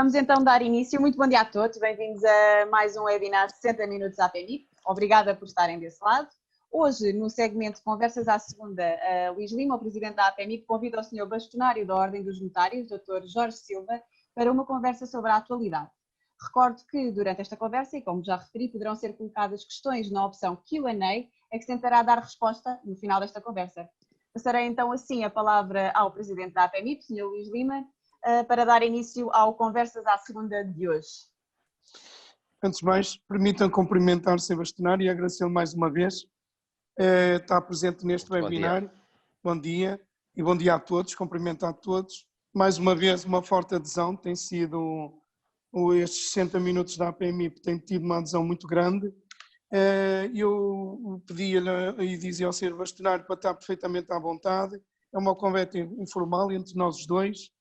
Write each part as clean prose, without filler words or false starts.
Vamos então dar início. Muito bom dia a todos, bem-vindos a mais um webinar 60 Minutos APMIP. Obrigada por estarem desse lado. Hoje, no segmento Conversas à Segunda, Luís Lima, o Presidente da APMIP, convida o Sr. Bastonário da Ordem dos Notários, Dr. Jorge Silva, para uma conversa sobre a atualidade. Recordo que, durante esta conversa, e como já referi, poderão ser colocadas questões na opção Q&A, a que se tentará dar resposta no final desta conversa. Passarei então assim a palavra ao Presidente da APMIP, Sr. Luís Lima, para dar início ao Conversas à Segunda de hoje. Antes de mais, permitam cumprimentar o Sr. Bastonário e agradecer-lhe mais uma vez estar presente neste webinar. Bom dia e bom dia a todos, cumprimentar a todos. Mais uma vez, uma forte adesão, tem sido estes 60 minutos da APMIP, tem tido uma adesão muito grande. Eu pedia-lhe e dizia ao Sr. Bastonário para estar perfeitamente à vontade. É uma conversa informal entre nós os dois.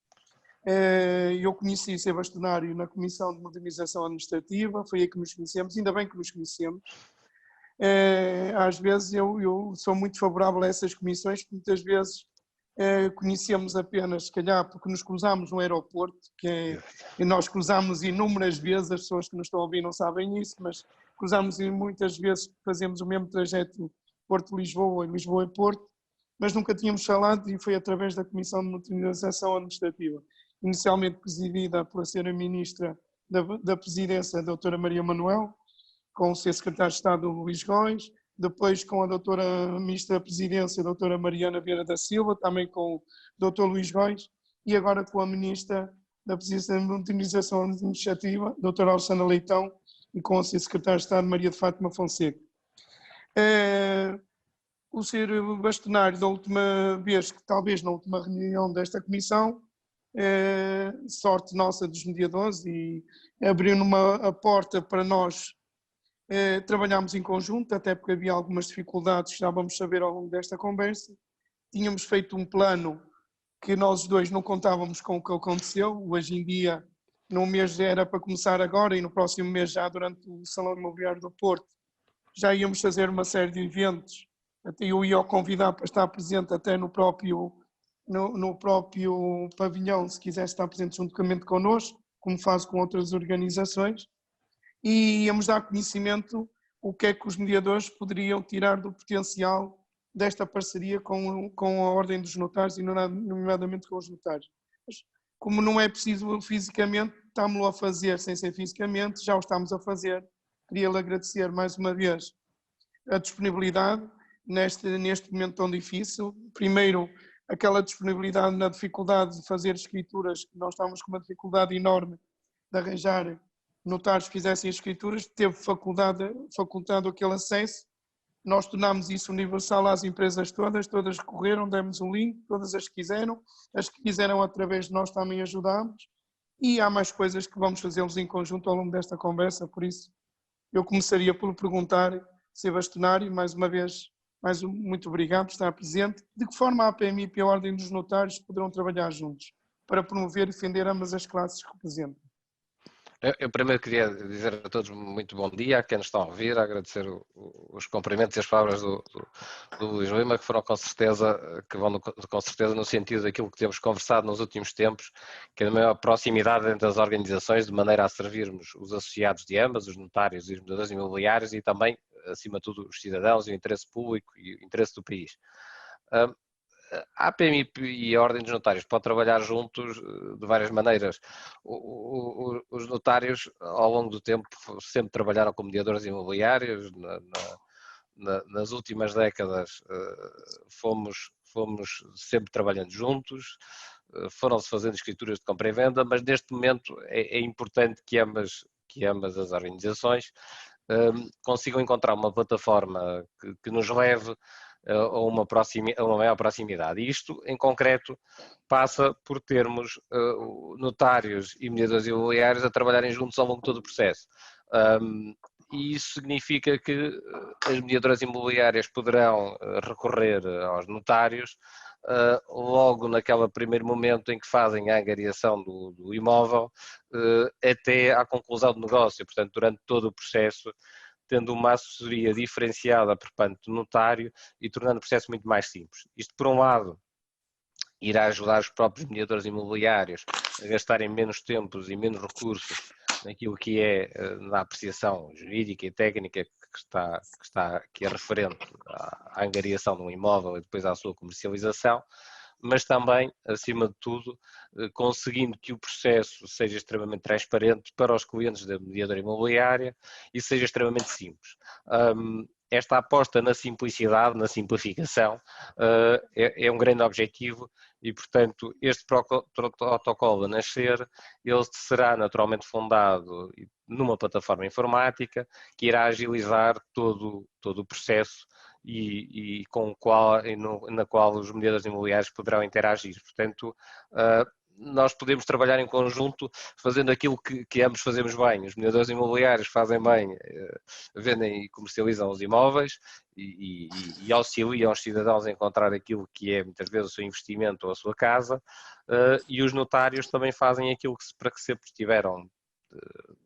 Eu conheci o Sr. Bastonário na Comissão de Modernização Administrativa, foi aí que nos conhecemos, ainda bem que nos conhecemos. Às vezes eu sou muito favorável a essas comissões, porque muitas vezes conhecemos apenas, se calhar, porque nos cruzamos no aeroporto, e nós cruzamos inúmeras vezes, as pessoas que nos estão a ouvir não sabem isso, mas cruzamos muitas vezes, fazemos o mesmo trajeto Porto-Lisboa e Lisboa-Porto, mas nunca tínhamos falado e foi através da Comissão de Modernização Administrativa, inicialmente presidida pela Sra. Ministra da Presidência, a Doutora Maria Manuel, com o Sr. Secretário de Estado Luís Góes, depois com a Doutora Ministra da Presidência, a Doutora Mariana Vieira da Silva, também com o Dr. Luís Góes, e agora com a Ministra da Presidência da Modernização Administrativa, Doutora Alexandra Leitão, e com o Sr. Secretário de Estado Maria de Fátima Fonseca. O Sr. Bastonário, da última vez, que talvez na última reunião desta comissão, sorte nossa dos mediadores, e abriu a porta para nós trabalharmos em conjunto, até porque havia algumas dificuldades que já vamos saber ao longo desta conversa. Tínhamos feito um plano que nós dois não contávamos com o que aconteceu. Hoje em dia, no mês era para começar agora e no próximo mês, já durante o Salão Imobiliário do Porto, já íamos fazer uma série de eventos. Até eu ia convidar para estar presente até no próprio pavilhão, se quisesse estar presente juntamente connosco, como faz com outras organizações, e íamos dar conhecimento o que é que os mediadores poderiam tirar do potencial desta parceria com a Ordem dos Notários e nomeadamente com os notários. Mas, como não é preciso fisicamente, estamos a fazer sem ser fisicamente, já o estamos a fazer. Queria-lhe agradecer mais uma vez a disponibilidade neste momento tão difícil. Primeiro, aquela disponibilidade na dificuldade de fazer escrituras, que nós estamos com uma dificuldade enorme de arranjar notários que fizessem as escrituras, teve facultado aquele acesso. Nós tornámos isso universal às empresas todas recorreram, demos um link, todas as que quiseram através de nós também ajudámos, e há mais coisas que vamos fazê-los em conjunto ao longo desta conversa, por isso eu começaria por perguntar, Sr. Bastonário, mais uma vez, muito obrigado por estar presente. De que forma a APMIP e a Ordem dos Notários poderão trabalhar juntos para promover e defender ambas as classes que representam? Eu primeiro queria dizer a todos muito bom dia, a quem nos está a ouvir, agradecer os cumprimentos e as palavras do Luís Lima, que foram com certeza no sentido daquilo que temos conversado nos últimos tempos, que é a maior proximidade entre as organizações, de maneira a servirmos os associados de ambas, os notários e os mediadores imobiliários, e também, acima de tudo, os cidadãos e o interesse público e o interesse do país. A APMIP e a Ordem dos Notários podem trabalhar juntos de várias maneiras. Os notários, ao longo do tempo, sempre trabalharam como mediadores imobiliários. Nas últimas décadas fomos sempre trabalhando juntos, foram-se fazendo escrituras de compra e venda, mas neste momento é importante que ambas as organizações consigam encontrar uma plataforma que nos leve a uma maior proximidade. E isto, em concreto, passa por termos notários e mediadores imobiliários a trabalharem juntos ao longo de todo o processo. E isso significa que as mediadoras imobiliárias poderão recorrer aos notários logo naquele primeiro momento em que fazem a angariação do imóvel até à conclusão do negócio. Portanto, durante todo o processo, tendo uma assessoria diferenciada por parte do notário e tornando o processo muito mais simples. Isto, por um lado, irá ajudar os próprios mediadores imobiliários a gastarem menos tempos e menos recursos naquilo que é na apreciação jurídica e técnica que é referente à angariação de um imóvel e depois à sua comercialização, mas também, acima de tudo, conseguindo que o processo seja extremamente transparente para os clientes da mediadora imobiliária e seja extremamente simples. Esta aposta na simplicidade, na simplificação, é um grande objetivo e, portanto, este protocolo a nascer, ele será naturalmente fundado numa plataforma informática que irá agilizar todo o processo e na qual os mediadores imobiliários poderão interagir. Portanto, nós podemos trabalhar em conjunto fazendo aquilo que ambos fazemos bem. Os mediadores imobiliários fazem bem, vendem e comercializam os imóveis e auxiliam os cidadãos a encontrar aquilo que é muitas vezes o seu investimento ou a sua casa, e os notários também fazem aquilo para que sempre estiveram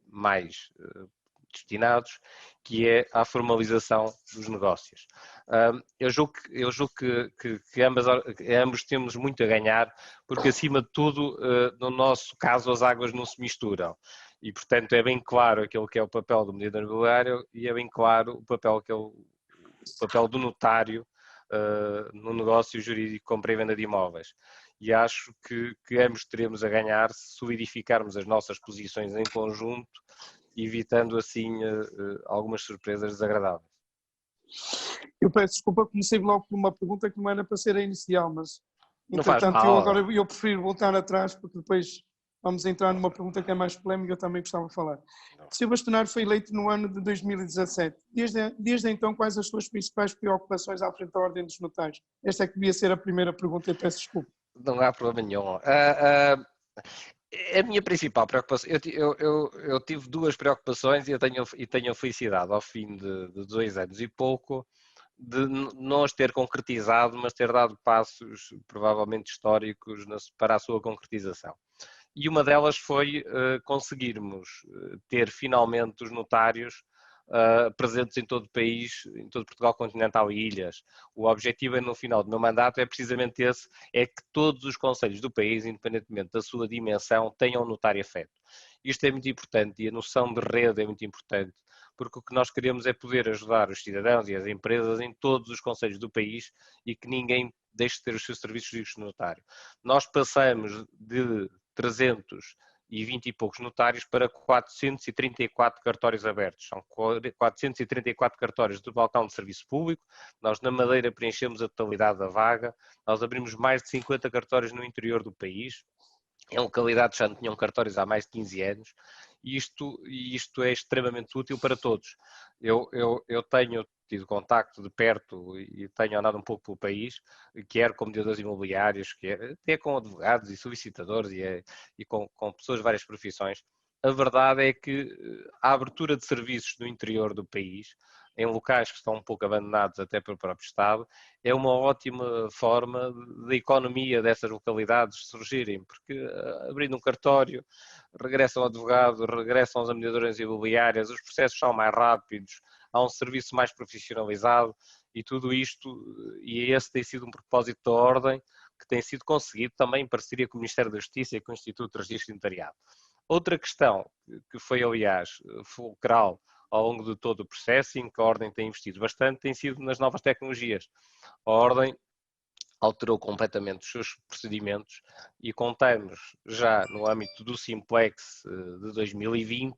mais destinados, que é a formalização dos negócios. Eu julgo que ambos temos muito a ganhar, porque acima de tudo, no nosso caso, as águas não se misturam. E, portanto, é bem claro aquilo que é o papel do mediador imobiliário e é bem claro o papel do notário no negócio jurídico de compra e venda de imóveis. E acho que ambos teremos a ganhar se solidificarmos as nossas posições em conjunto, evitando assim algumas surpresas desagradáveis. Eu peço desculpa, comecei logo por uma pergunta que não era para ser a inicial, mas Não faz entretanto mal. eu prefiro voltar atrás porque depois vamos entrar numa pergunta que é mais polémica, eu também gostava de falar. O Sr. Bastonário foi eleito no ano de 2017. Desde então, quais as suas principais preocupações à frente da Ordem dos Notários? Esta é que devia ser a primeira pergunta e peço desculpa. Não há problema nenhum. A minha principal preocupação, eu tive duas preocupações e tenho a felicidade ao fim de 2 anos e pouco de não as ter concretizado, mas ter dado passos provavelmente históricos para a sua concretização. E uma delas foi conseguirmos ter finalmente os notários presentes em todo o país, em todo Portugal continental e ilhas. O objetivo no final do meu mandato é precisamente esse, é que todos os concelhos do país, independentemente da sua dimensão, tenham um notário afeto. Isto é muito importante e a noção de rede é muito importante, porque o que nós queremos é poder ajudar os cidadãos e as empresas em todos os concelhos do país e que ninguém deixe de ter os seus serviços jurídicos no notário. Nós passamos de 320 e poucos notários para 434 cartórios abertos. São 434 cartórios do balcão de serviço público. Nós na Madeira preenchemos a totalidade da vaga. Nós abrimos mais de 50 cartórios no interior do país. Em localidades já não tinham cartórios há mais de 15 anos. E isto é extremamente útil para todos. Eu tenho tido contacto de perto e tenho andado um pouco pelo país, quer com mediadores imobiliários, até com advogados e solicitadores e com pessoas de várias profissões. A verdade é que a abertura de serviços no interior do país, em locais que estão um pouco abandonados até pelo próprio Estado, é uma ótima forma da economia dessas localidades surgirem, porque abrindo um cartório, regressam ao advogado, regressam às mediadoras imobiliárias, os processos são mais rápidos, há um serviço mais profissionalizado e tudo isto, e esse tem sido um propósito da Ordem, que tem sido conseguido também em parceria com o Ministério da Justiça e com o Instituto de Registro de Notariado. Outra questão, que foi aliás fulcral ao longo de todo o processo, em que a Ordem tem investido bastante, tem sido nas novas tecnologias. A Ordem alterou completamente os seus procedimentos e contamos já no âmbito do Simplex de 2020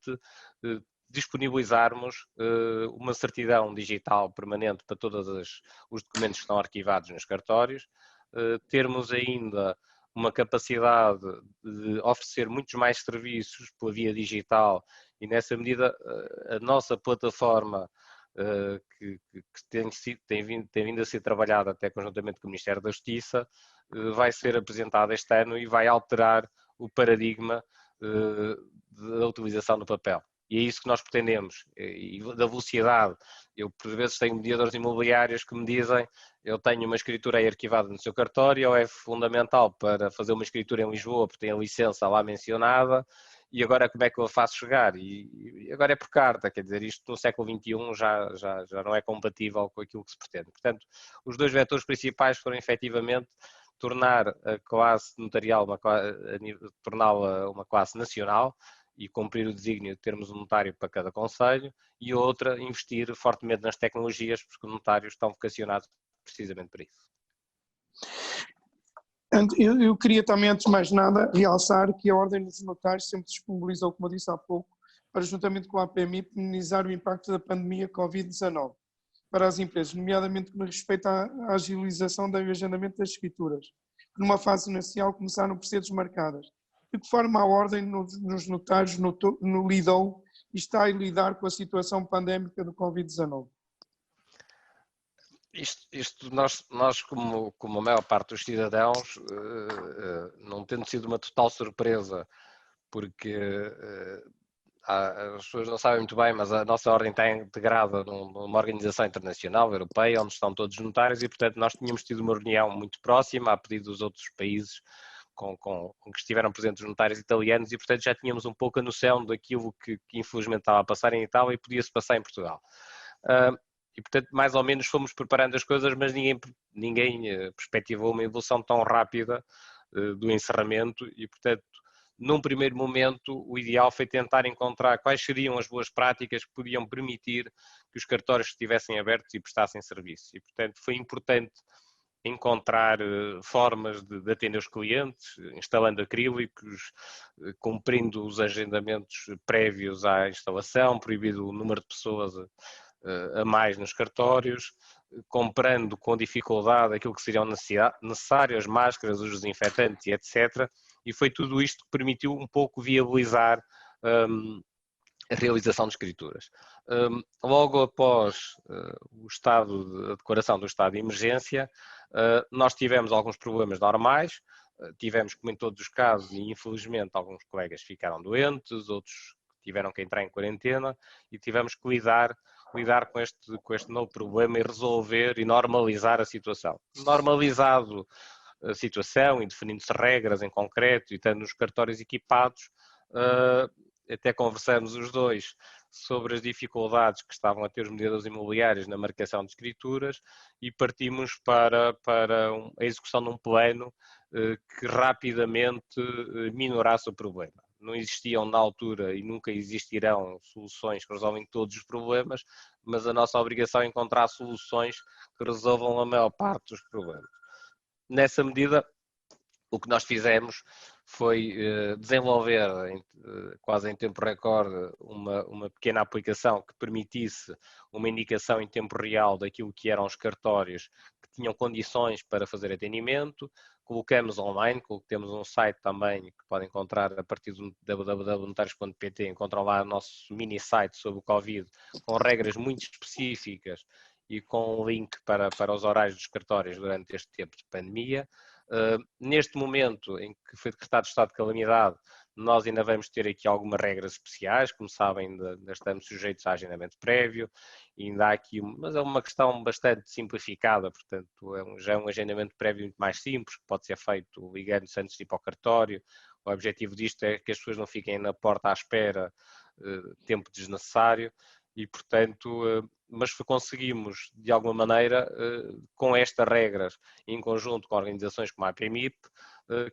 disponibilizarmos uma certidão digital permanente para todos os documentos que estão arquivados nos cartórios, termos ainda uma capacidade de oferecer muitos mais serviços pela via digital e nessa medida a nossa plataforma que tem vindo a ser trabalhada até conjuntamente com o Ministério da Justiça, vai ser apresentada este ano e vai alterar o paradigma da utilização do papel. E é isso que nós pretendemos, e da velocidade. Eu, por vezes, tenho mediadores imobiliários que me dizem eu tenho uma escritura aí arquivada no seu cartório, ou é fundamental para fazer uma escritura em Lisboa, porque tem a licença lá mencionada, e agora como é que eu a faço chegar? E agora é por carta, quer dizer, isto no século XXI já não é compatível com aquilo que se pretende. Portanto, os dois vetores principais foram efetivamente tornar a classe notarial, torná-la uma classe nacional e cumprir o desígnio de termos um notário para cada concelho, e outra, investir fortemente nas tecnologias, porque os notários estão vocacionados precisamente para isso. Eu queria também, antes de mais nada, realçar que a Ordem dos Notários sempre disponibilizou, como eu disse há pouco, para, juntamente com a APMI, minimizar o impacto da pandemia Covid-19 para as empresas, nomeadamente no respeito à agilização do agendamento das escrituras, que numa fase inicial começaram por ser desmarcadas. De que forma a Ordem nos notários lidou e está a lidar com a situação pandémica do Covid-19? Nós como a maior parte dos cidadãos, não tendo sido uma total surpresa, porque as pessoas não sabem muito bem, mas a nossa ordem está integrada numa organização internacional, europeia, onde estão todos os notários, e portanto nós tínhamos tido uma reunião muito próxima, a pedido dos outros países com que estiveram presentes os notários italianos, e portanto já tínhamos um pouco a noção daquilo que infelizmente estava a passar em Itália e podia-se passar em Portugal. E portanto mais ou menos fomos preparando as coisas, mas ninguém perspectivou uma evolução tão rápida do encerramento, e portanto num primeiro momento o ideal foi tentar encontrar quais seriam as boas práticas que podiam permitir que os cartórios estivessem abertos e prestassem serviço. E portanto foi importante encontrar formas de atender os clientes, instalando acrílicos, cumprindo os agendamentos prévios à instalação, proibido o número de pessoas a mais nos cartórios, comprando com dificuldade aquilo que seriam necessário, as máscaras, os desinfetantes e etc. E foi tudo isto que permitiu um pouco viabilizar a realização de escrituras. Logo após a declaração do estado de emergência, nós tivemos alguns problemas normais, tivemos, como em todos os casos, e infelizmente alguns colegas ficaram doentes, outros tiveram que entrar em quarentena, e tivemos que lidar com este novo problema e resolver e normalizar a situação. Normalizado a situação e definindo-se regras em concreto e tendo os cartórios equipados, até conversamos os dois sobre as dificuldades que estavam a ter os mediadores imobiliários na marcação de escrituras, e partimos para a execução de um plano que rapidamente minorasse o problema. Não existiam na altura e nunca existirão soluções que resolvem todos os problemas, mas a nossa obrigação é encontrar soluções que resolvam a maior parte dos problemas. Nessa medida, o que nós fizemos foi desenvolver, quase em tempo recorde, uma pequena aplicação que permitisse uma indicação em tempo real daquilo que eram os cartórios que tinham condições para fazer atendimento. Colocamos online, temos um site também que podem encontrar a partir do www.notarios.pt, encontram lá o nosso mini site sobre o Covid, com regras muito específicas e com um link para os horários dos cartórios durante este tempo de pandemia. Neste momento em que foi decretado o estado de calamidade, nós ainda vamos ter aqui algumas regras especiais, como sabem, ainda estamos sujeitos a agendamento prévio, e ainda há aqui, mas é uma questão bastante simplificada, portanto já é um agendamento prévio muito mais simples, que pode ser feito ligando-se antes de ir para o cartório. O objetivo disto é que as pessoas não fiquem na porta à espera tempo desnecessário, e portanto, mas conseguimos de alguma maneira, com estas regras, em conjunto com organizações como a APMIP,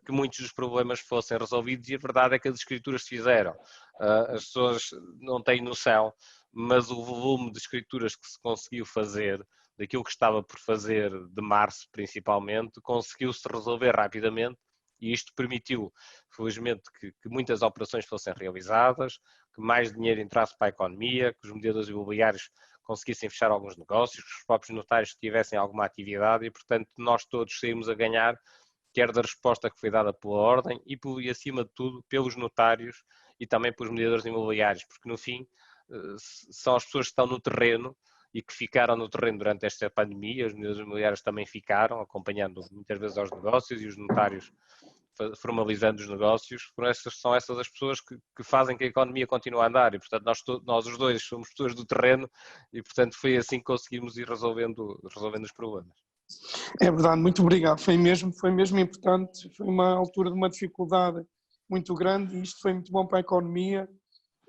que muitos dos problemas fossem resolvidos, e a verdade é que as escrituras se fizeram. As pessoas não têm noção, mas o volume de escrituras que se conseguiu fazer, daquilo que estava por fazer de março principalmente, conseguiu-se resolver rapidamente, e isto permitiu, felizmente, que muitas operações fossem realizadas, que mais dinheiro entrasse para a economia, que os mediadores imobiliários conseguissem fechar alguns negócios, que os próprios notários tivessem alguma atividade, e portanto nós todos saímos a ganhar, quer da resposta que foi dada pela Ordem e acima de tudo pelos notários e também pelos mediadores imobiliários, porque no fim são as pessoas que estão no terreno e que ficaram no terreno durante esta pandemia. Os mediadores imobiliários também ficaram, acompanhando muitas vezes aos negócios, e os notários formalizando os negócios. São essas as pessoas que fazem que a economia continue a andar, e portanto nós os dois somos pessoas do terreno, e portanto foi assim que conseguimos ir resolvendo os problemas. É verdade, muito obrigado. Foi mesmo importante, foi uma altura de uma dificuldade muito grande, e isto foi muito bom para a economia,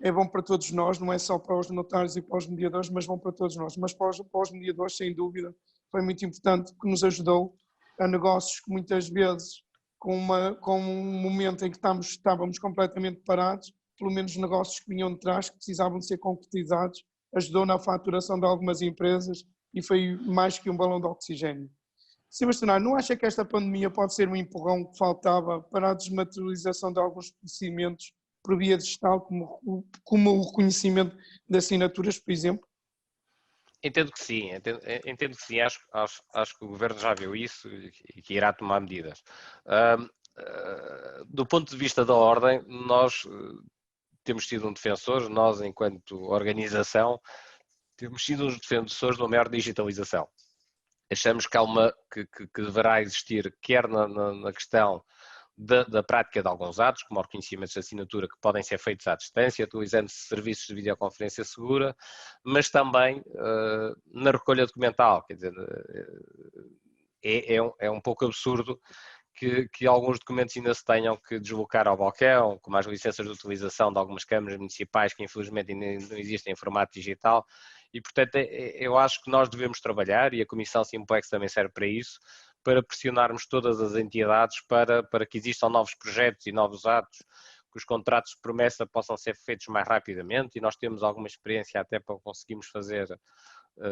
é bom para todos nós, não é só para os notários e para os mediadores, mas bom para todos nós. Mas para os mediadores, sem dúvida, foi muito importante, que nos ajudou a negócios que muitas vezes, com um momento em que estávamos completamente parados, pelo menos negócios que vinham de trás, que precisavam de ser concretizados, ajudou na faturação de algumas empresas e foi mais que um balão de oxigênio. Sr. Bastonário, não acha que esta pandemia pode ser um empurrão que faltava para a desmaterialização de alguns procedimentos por via digital, como o reconhecimento de assinaturas, por exemplo? Entendo que sim, acho que o Governo já viu isso e que irá tomar medidas. Do ponto de vista da ordem, nós temos sido um defensor, nós enquanto organização, temos sido uns defensores de uma maior digitalização. Achamos que deverá existir, quer na questão da prática de alguns atos, como reconhecimentos de assinatura que podem ser feitos à distância, utilizando serviços de videoconferência segura, mas também na recolha documental. Quer dizer, é um pouco absurdo que alguns documentos ainda se tenham que deslocar ao balcão, como as licenças de utilização de algumas câmaras municipais que infelizmente ainda não existem em formato digital, e portanto eu acho que nós devemos trabalhar, e a Comissão Simplex também serve para isso, para pressionarmos todas as entidades para que existam novos projetos e novos atos, que os contratos de promessa possam ser feitos mais rapidamente, e nós temos alguma experiência até para conseguirmos fazer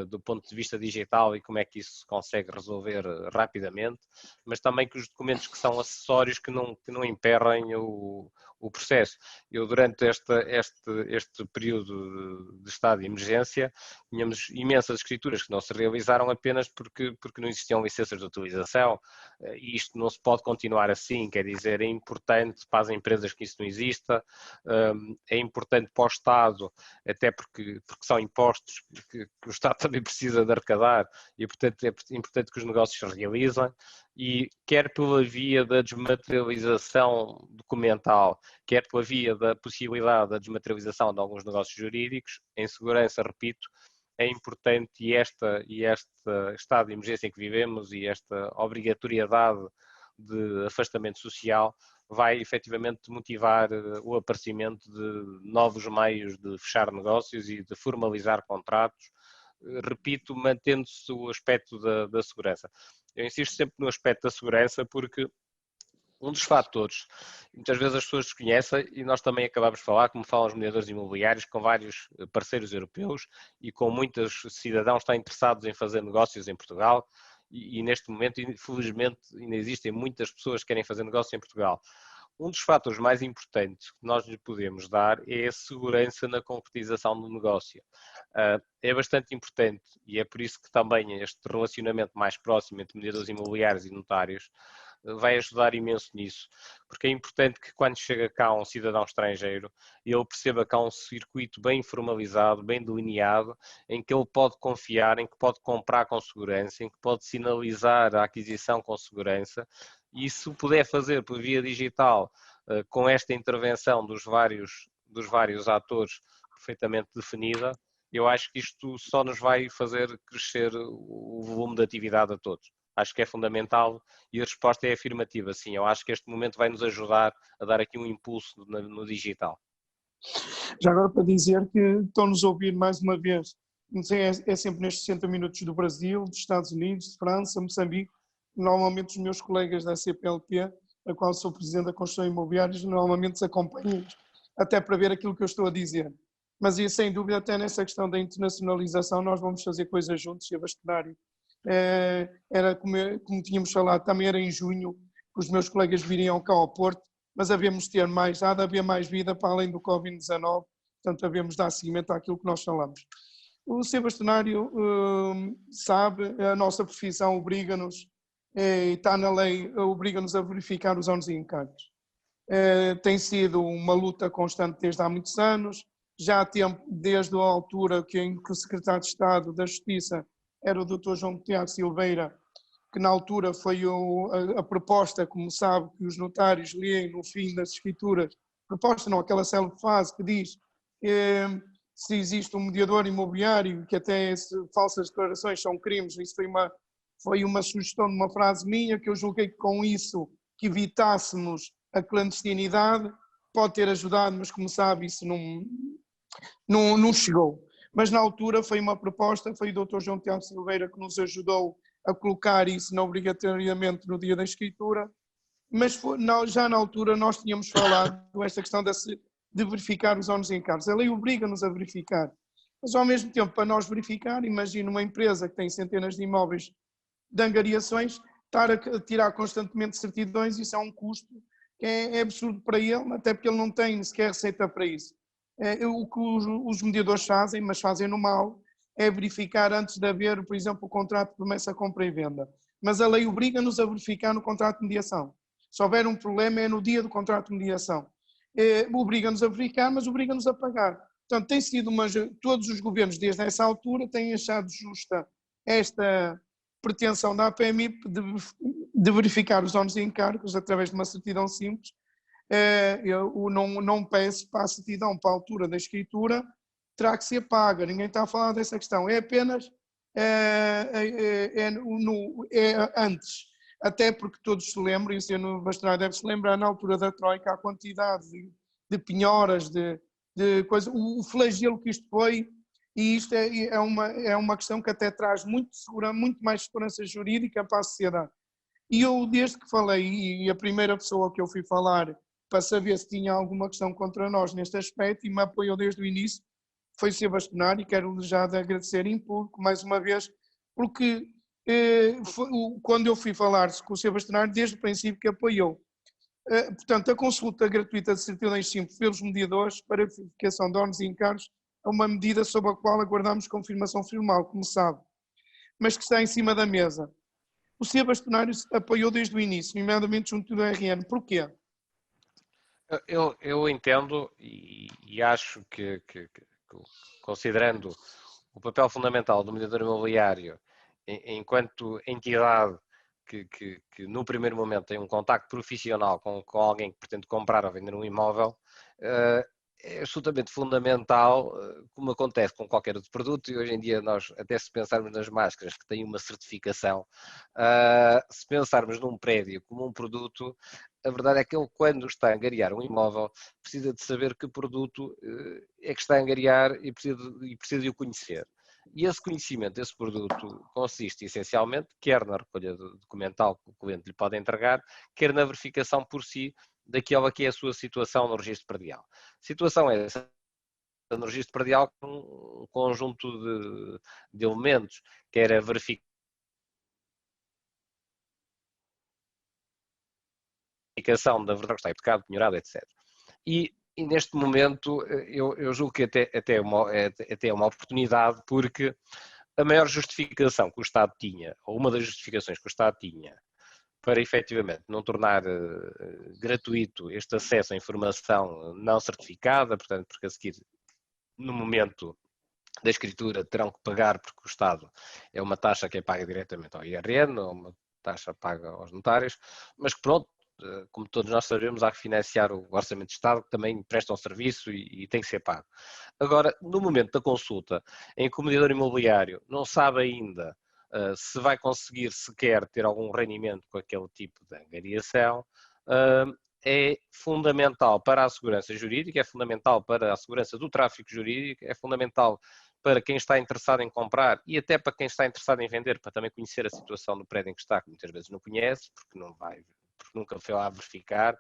do ponto de vista digital e como é que isso se consegue resolver rapidamente, mas também que os documentos que são acessórios que não emperrem o processo. Eu, durante este período de estado de emergência, tínhamos imensas escrituras que não se realizaram apenas porque não existiam licenças de utilização, e isto não se pode continuar assim, quer dizer, é importante para as empresas que isso não exista, é importante para o Estado, até porque são impostos que o Estado também precisa de arrecadar, e portanto é importante que os negócios se realizem, e quer pela via da desmaterialização documental, quer pela via da possibilidade da desmaterialização de alguns negócios jurídicos, em segurança, repito, é importante, e este estado de emergência em que vivemos e esta obrigatoriedade de afastamento social vai efetivamente motivar o aparecimento de novos meios de fechar negócios e de formalizar contratos, repito, mantendo-se o aspecto da segurança. Eu insisto sempre no aspecto da segurança porque um dos fatores, muitas vezes as pessoas desconhecem, e nós também acabamos de falar, como falam os mediadores imobiliários, com vários parceiros europeus e com muitos cidadãos que estão interessados em fazer negócios em Portugal, e neste momento, infelizmente, ainda existem muitas pessoas que querem fazer negócios em Portugal. Um dos fatores mais importantes que nós lhe podemos dar é a segurança na concretização do negócio. É bastante importante, e é por isso que também este relacionamento mais próximo entre mediadores imobiliários e notários vai ajudar imenso nisso, porque é importante que quando chega cá um cidadão estrangeiro, ele perceba que há um circuito bem formalizado, bem delineado, em que ele pode confiar, em que pode comprar com segurança, em que pode sinalizar a aquisição com segurança, e se o puder fazer por via digital, com esta intervenção dos vários atores perfeitamente definida, eu acho que isto só nos vai fazer crescer o volume de atividade a todos. Acho que é fundamental, e a resposta é afirmativa, sim. Eu acho que este momento vai nos ajudar a dar aqui um impulso no digital. Já agora, para dizer que estão-nos a ouvir mais uma vez, é sempre nestes 60 minutos do Brasil, dos Estados Unidos, de França, Moçambique. Normalmente os meus colegas da CPLP, a qual sou presidente da Construção Imobiliária, normalmente acompanham até para ver aquilo que eu estou a dizer. Mas e sem dúvida, até nessa questão da internacionalização, nós vamos fazer coisas juntos, Sr. Bastonário. Era como tínhamos falado, também era em junho que os meus colegas viriam cá ao Porto, mas havemos de ter mais, há de haver mais vida para além do Covid-19, portanto havemos de dar seguimento àquilo que nós falamos. O Sr. Bastonário sabe, a nossa profissão obriga-nos, está na lei, obriga-nos a verificar os ónus e encargos. Tem sido uma luta constante desde há muitos anos, já há tempo, desde a altura que o Secretário de Estado da Justiça era o Dr. João Tiago Silveira, que na altura foi a proposta, como sabe, que os notários leem no fim das escrituras, proposta não, aquela célebre frase que diz que se existe um mediador imobiliário, que até falsas declarações são crimes, isso foi uma sugestão de uma frase minha, que eu julguei que com isso que evitássemos a clandestinidade, pode ter ajudado, mas como sabe isso não chegou. Mas na altura foi uma proposta, foi o Dr. João Tiago Silveira que nos ajudou a colocar isso não obrigatoriamente no dia da escritura, mas já na altura nós tínhamos falado esta questão de verificar os ónus e encargos. A lei obriga-nos a verificar, mas ao mesmo tempo, para nós verificar, imagina uma empresa que tem centenas de imóveis de angariações, estar a tirar constantemente certidões, isso é um custo que é absurdo para ele, até porque ele não tem sequer receita para isso. O que os mediadores fazem, mas fazem no mal, é verificar antes de haver, por exemplo, o contrato de promessa, compra e venda. Mas a lei obriga-nos a verificar no contrato de mediação. Se houver um problema é no dia do contrato de mediação. Obriga-nos a verificar, mas obriga-nos a pagar. Portanto, tem sido todos os governos desde essa altura têm achado justa esta pretensão da APMIP de verificar os ónus e encargos através de uma certidão simples. Eu não peço para a certidão, para a altura da escritura, terá que ser paga, ninguém está a falar dessa questão, é apenas antes, até porque todos se lembram, e o Sr. Bastonário deve se lembrar, na altura da Troika, a quantidade de penhoras, de coisas, o flagelo que isto foi, e isto é uma questão que até traz muito mais segurança jurídica para a sociedade. E eu, desde que falei, e a primeira pessoa que eu fui falar para saber se tinha alguma questão contra nós neste aspecto, e me apoiou desde o início, foi o Sr. Bastonário, e quero já agradecer em público, mais uma vez, porque quando eu fui falar com o Sr. Bastonário, desde o princípio que apoiou. Portanto, a consulta gratuita de certidões simples pelos mediadores para a verificação de ónus e encargos é uma medida sobre a qual aguardamos confirmação formal, como sabe, mas que está em cima da mesa. O Sr. Bastonário apoiou desde o início, nomeadamente junto do RN. Porquê? Eu entendo e acho que, considerando o papel fundamental do mediador imobiliário enquanto entidade que no primeiro momento tem um contacto profissional com alguém que pretende comprar ou vender um imóvel, é absolutamente fundamental, como acontece com qualquer outro produto, e hoje em dia nós, até se pensarmos nas máscaras que têm uma certificação, se pensarmos num prédio como um produto, a verdade é que ele, quando está a angariar um imóvel, precisa de saber que produto é que está a angariar e precisa de o conhecer. E esse conhecimento desse produto consiste essencialmente, quer na recolha documental que o cliente lhe pode entregar, quer na verificação por si daquela que é a sua situação no registro predial. Situação é essa no registro predial com um conjunto de elementos, quer a verificação da verdade que está hipotecado, penhorado, etc. E neste momento eu julgo que até é uma oportunidade, porque a maior justificação que o Estado tinha, ou uma das justificações que o Estado tinha, para efetivamente não tornar gratuito este acesso à informação não certificada, portanto, porque a seguir, no momento da escritura, terão que pagar, porque o Estado é uma taxa que é paga diretamente ao IRN, ou uma taxa paga aos notários, mas que pronto, como todos nós sabemos, há que financiar o Orçamento de Estado, que também presta um serviço e tem que ser pago. Agora, no momento da consulta, em que o mediador imobiliário não sabe ainda se vai conseguir sequer ter algum rendimento com aquele tipo de angariação, é fundamental para a segurança jurídica, é fundamental para a segurança do tráfico jurídico, é fundamental para quem está interessado em comprar e até para quem está interessado em vender, para também conhecer a situação do prédio em que está, que muitas vezes não conhece, porque nunca foi lá verificar.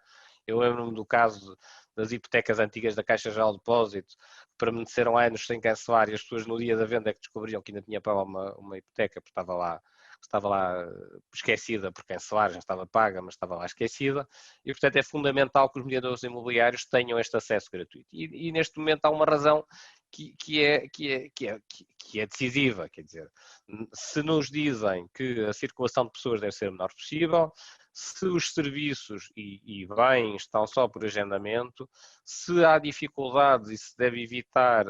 Eu lembro-me do caso das hipotecas antigas da Caixa Geral de Depósito, que permaneceram anos sem cancelar, e as pessoas no dia da venda é que descobriam que ainda tinha para lá uma hipoteca, porque estava lá esquecida por cancelar, já estava paga, mas estava lá esquecida, e portanto é fundamental que os mediadores imobiliários tenham este acesso gratuito. E neste momento há uma razão que é decisiva, quer dizer, se nos dizem que a circulação de pessoas deve ser o menor possível, se os serviços e bens estão só por agendamento, se há dificuldades e se deve evitar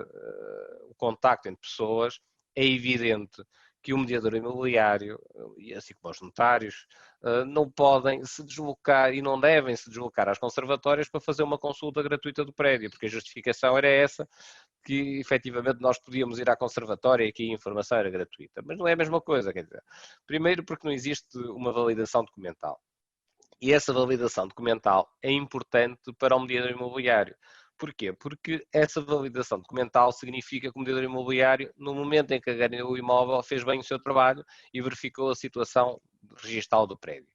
o contacto entre pessoas, é evidente que o mediador imobiliário, assim como os notários, não podem se deslocar e não devem se deslocar às conservatórias para fazer uma consulta gratuita do prédio, porque a justificação era essa, que efetivamente nós podíamos ir à conservatória e que a informação era gratuita. Mas não é a mesma coisa, quer dizer. Primeiro porque não existe uma validação documental. E essa validação documental é importante para o mediador imobiliário, Porquê? Porque essa validação documental significa que o mediador imobiliário, no momento em que ganhou o imóvel, fez bem o seu trabalho e verificou a situação registal do prédio.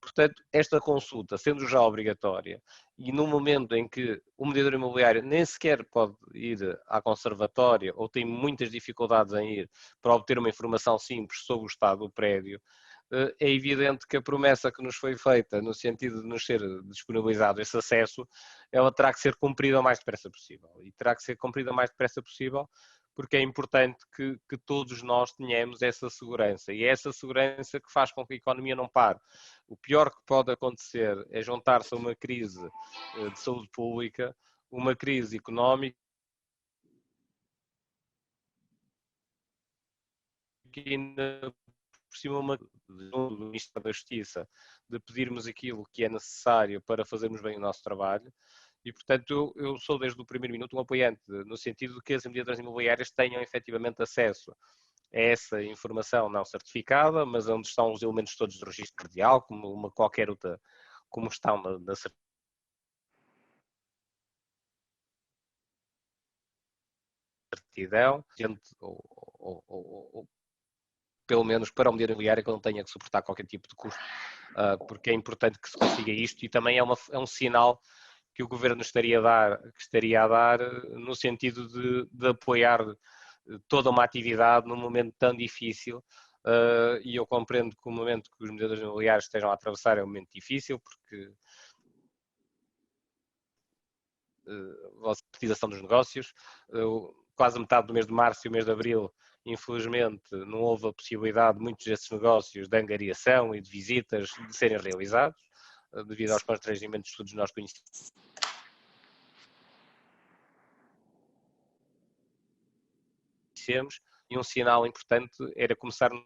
Portanto, esta consulta, sendo já obrigatória, e no momento em que o mediador imobiliário nem sequer pode ir à conservatória ou tem muitas dificuldades em ir para obter uma informação simples sobre o estado do prédio, é evidente que a promessa que nos foi feita, no sentido de nos ser disponibilizado esse acesso, ela terá que ser cumprida o mais depressa possível. E terá que ser cumprida o mais depressa possível porque é importante que todos nós tenhamos essa segurança. E é essa segurança que faz com que a economia não pare. O pior que pode acontecer é juntar-se a uma crise de saúde pública, uma crise económica, que ainda por cima do Ministro da Justiça de pedirmos aquilo que é necessário para fazermos bem o nosso trabalho. E, portanto, eu sou desde o primeiro minuto um apoiante, no sentido de que as mediadoras imobiliárias tenham efetivamente acesso a essa informação não certificada, mas onde estão os elementos todos do registro cardial, como uma qualquer outra, como estão na certidão, ou pelo menos para o mediador imobiliário que não tenha que suportar qualquer tipo de custo, porque é importante que se consiga isto e também é um sinal que o Governo estaria a dar no sentido de apoiar toda uma atividade num momento tão difícil, e eu compreendo que o momento que os mediadores imobiliários estejam a atravessar é um momento difícil, porque a privatização dos negócios, quase metade do mês de março e o mês de abril, infelizmente, não houve a possibilidade de muitos desses negócios de angariação e de visitas de serem realizados, devido aos constrangimentos que todos nós conhecemos. E um sinal importante era começarmos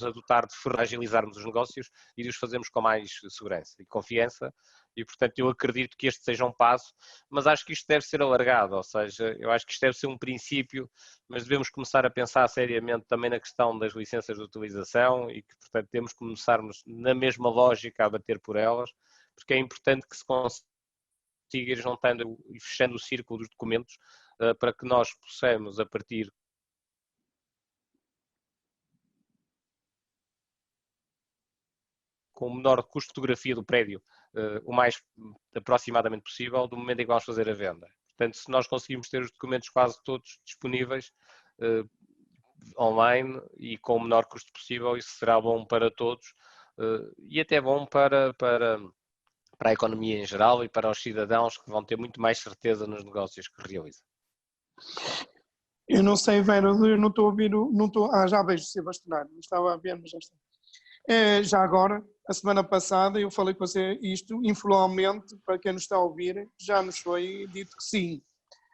a dotar de agilizarmos os negócios e de os fazermos com mais segurança e confiança, e portanto eu acredito que este seja um passo, mas acho que isto deve ser alargado, ou seja, eu acho que isto deve ser um princípio, mas devemos começar a pensar seriamente também na questão das licenças de utilização e que portanto temos que começarmos na mesma lógica a bater por elas, porque é importante que se consiga ir juntando e fechando o círculo dos documentos para que nós possamos, a partir com o menor custo de fotografia do prédio, o mais aproximadamente possível, do momento em que vamos fazer a venda. Portanto, se nós conseguimos ter os documentos quase todos disponíveis online e com o menor custo possível, isso será bom para todos e até bom para a economia em geral e para os cidadãos que vão ter muito mais certeza nos negócios que realizam. Eu não sei, Vera, eu não estou a ouvir, já vejo o Sebastião, não estava a ver, mas já está. Já agora, a semana passada, eu falei com você isto, informalmente, para quem nos está a ouvir, já nos foi dito que sim.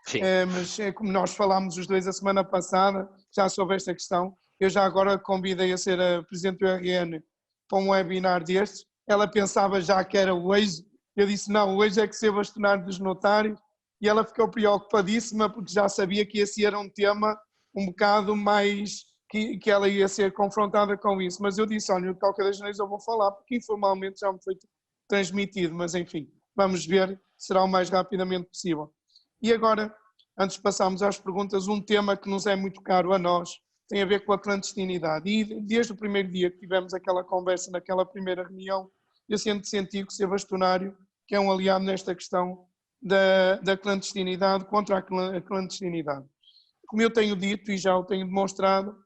Sim. Mas como nós falámos os dois a semana passada, já sobre esta questão, eu já agora convidei a ser a Presidente do RN para um webinar destes, ela pensava já que era hoje, eu disse não, hoje é que ser bastonário dos notários, e ela ficou preocupadíssima porque já sabia que esse era um tema um bocado mais... Que ela ia ser confrontada com isso, mas eu disse, olha, de qualquer das maneiras eu vou falar, porque informalmente já me foi transmitido, mas enfim, vamos ver, será o mais rapidamente possível. E agora, antes de passarmos às perguntas, um tema que nos é muito caro a nós, tem a ver com a clandestinidade, e desde o primeiro dia que tivemos aquela conversa, naquela primeira reunião, eu sempre senti que o ser bastonário, que é um aliado nesta questão da clandestinidade, contra a clandestinidade. Como eu tenho dito e já o tenho demonstrado,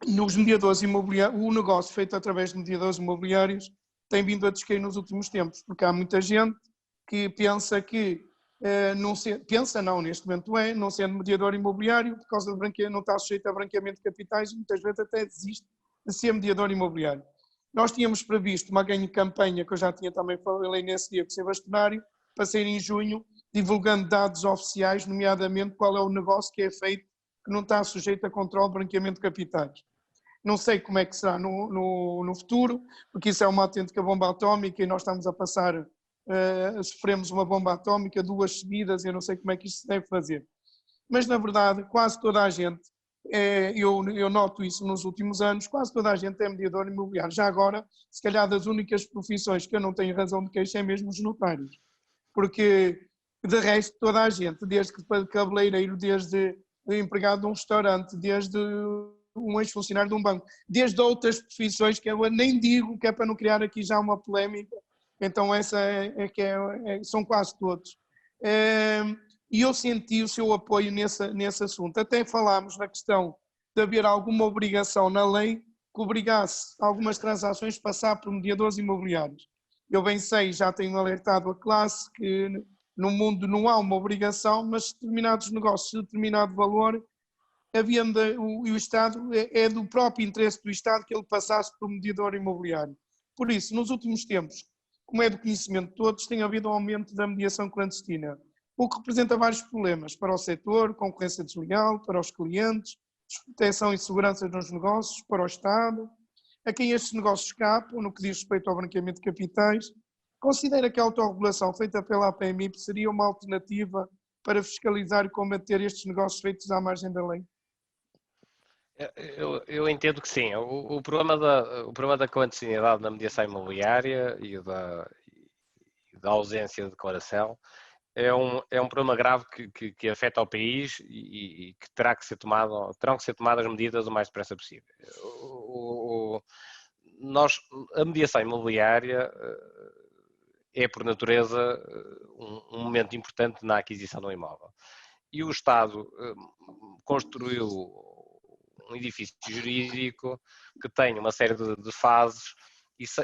nos mediadores imobiliários, o negócio feito através de mediadores imobiliários tem vindo a descair nos últimos tempos, porque há muita gente que pensa que, neste momento não sendo mediador imobiliário, por causa de não está sujeito a branqueamento de capitais, e muitas vezes até desiste de ser mediador imobiliário. Nós tínhamos previsto uma ganho-campanha, que eu já tinha também falei nesse dia com o ser bastonário, para ser em junho, divulgando dados oficiais, nomeadamente qual é o negócio que é feito, que não está sujeito a controle de branqueamento de capitais. Não sei como é que será no futuro, porque isso é uma autêntica bomba atómica e nós estamos a passar, sofremos uma bomba atómica, 2 seguidas, eu não sei como é que isso se deve fazer. Mas, na verdade, quase toda a gente, eu noto isso nos últimos anos, quase toda a gente é mediador imobiliário. Já agora, se calhar das únicas profissões que eu não tenho razão de queixa é mesmo os notários. Porque De resto, toda a gente, desde cabeleireiro, desde o empregado de um restaurante, desde um ex-funcionário de um banco, desde outras profissões que eu nem digo, que é para não criar aqui já uma polémica, então essa são quase todos. E eu senti o seu apoio nesse assunto. Até falámos na questão de haver alguma obrigação na lei que obrigasse algumas transações a passar por mediadores imobiliários. Eu bem sei, já tenho alertado a classe que no mundo não há uma obrigação, mas determinados negócios de determinado valor, o Estado, é do próprio interesse do Estado que ele passasse por mediador imobiliário. Por isso, nos últimos tempos, como é do conhecimento de todos, tem havido um aumento da mediação clandestina, o que representa vários problemas para o setor, concorrência desleal, para os clientes, desproteção e segurança nos negócios, para o Estado, a quem estes negócios escapam, no que diz respeito ao branqueamento de capitais. Considera que a autorregulação feita pela APMIP seria uma alternativa para fiscalizar e combater estes negócios feitos à margem da lei? Eu entendo que sim. O problema da clandestinidade na mediação imobiliária e da ausência de declaração é um problema grave que afeta o país e que terão que ser tomadas medidas o mais depressa possível. A mediação imobiliária é, por natureza, um momento importante na aquisição do imóvel. E o Estado construiu um edifício jurídico que tem uma série de fases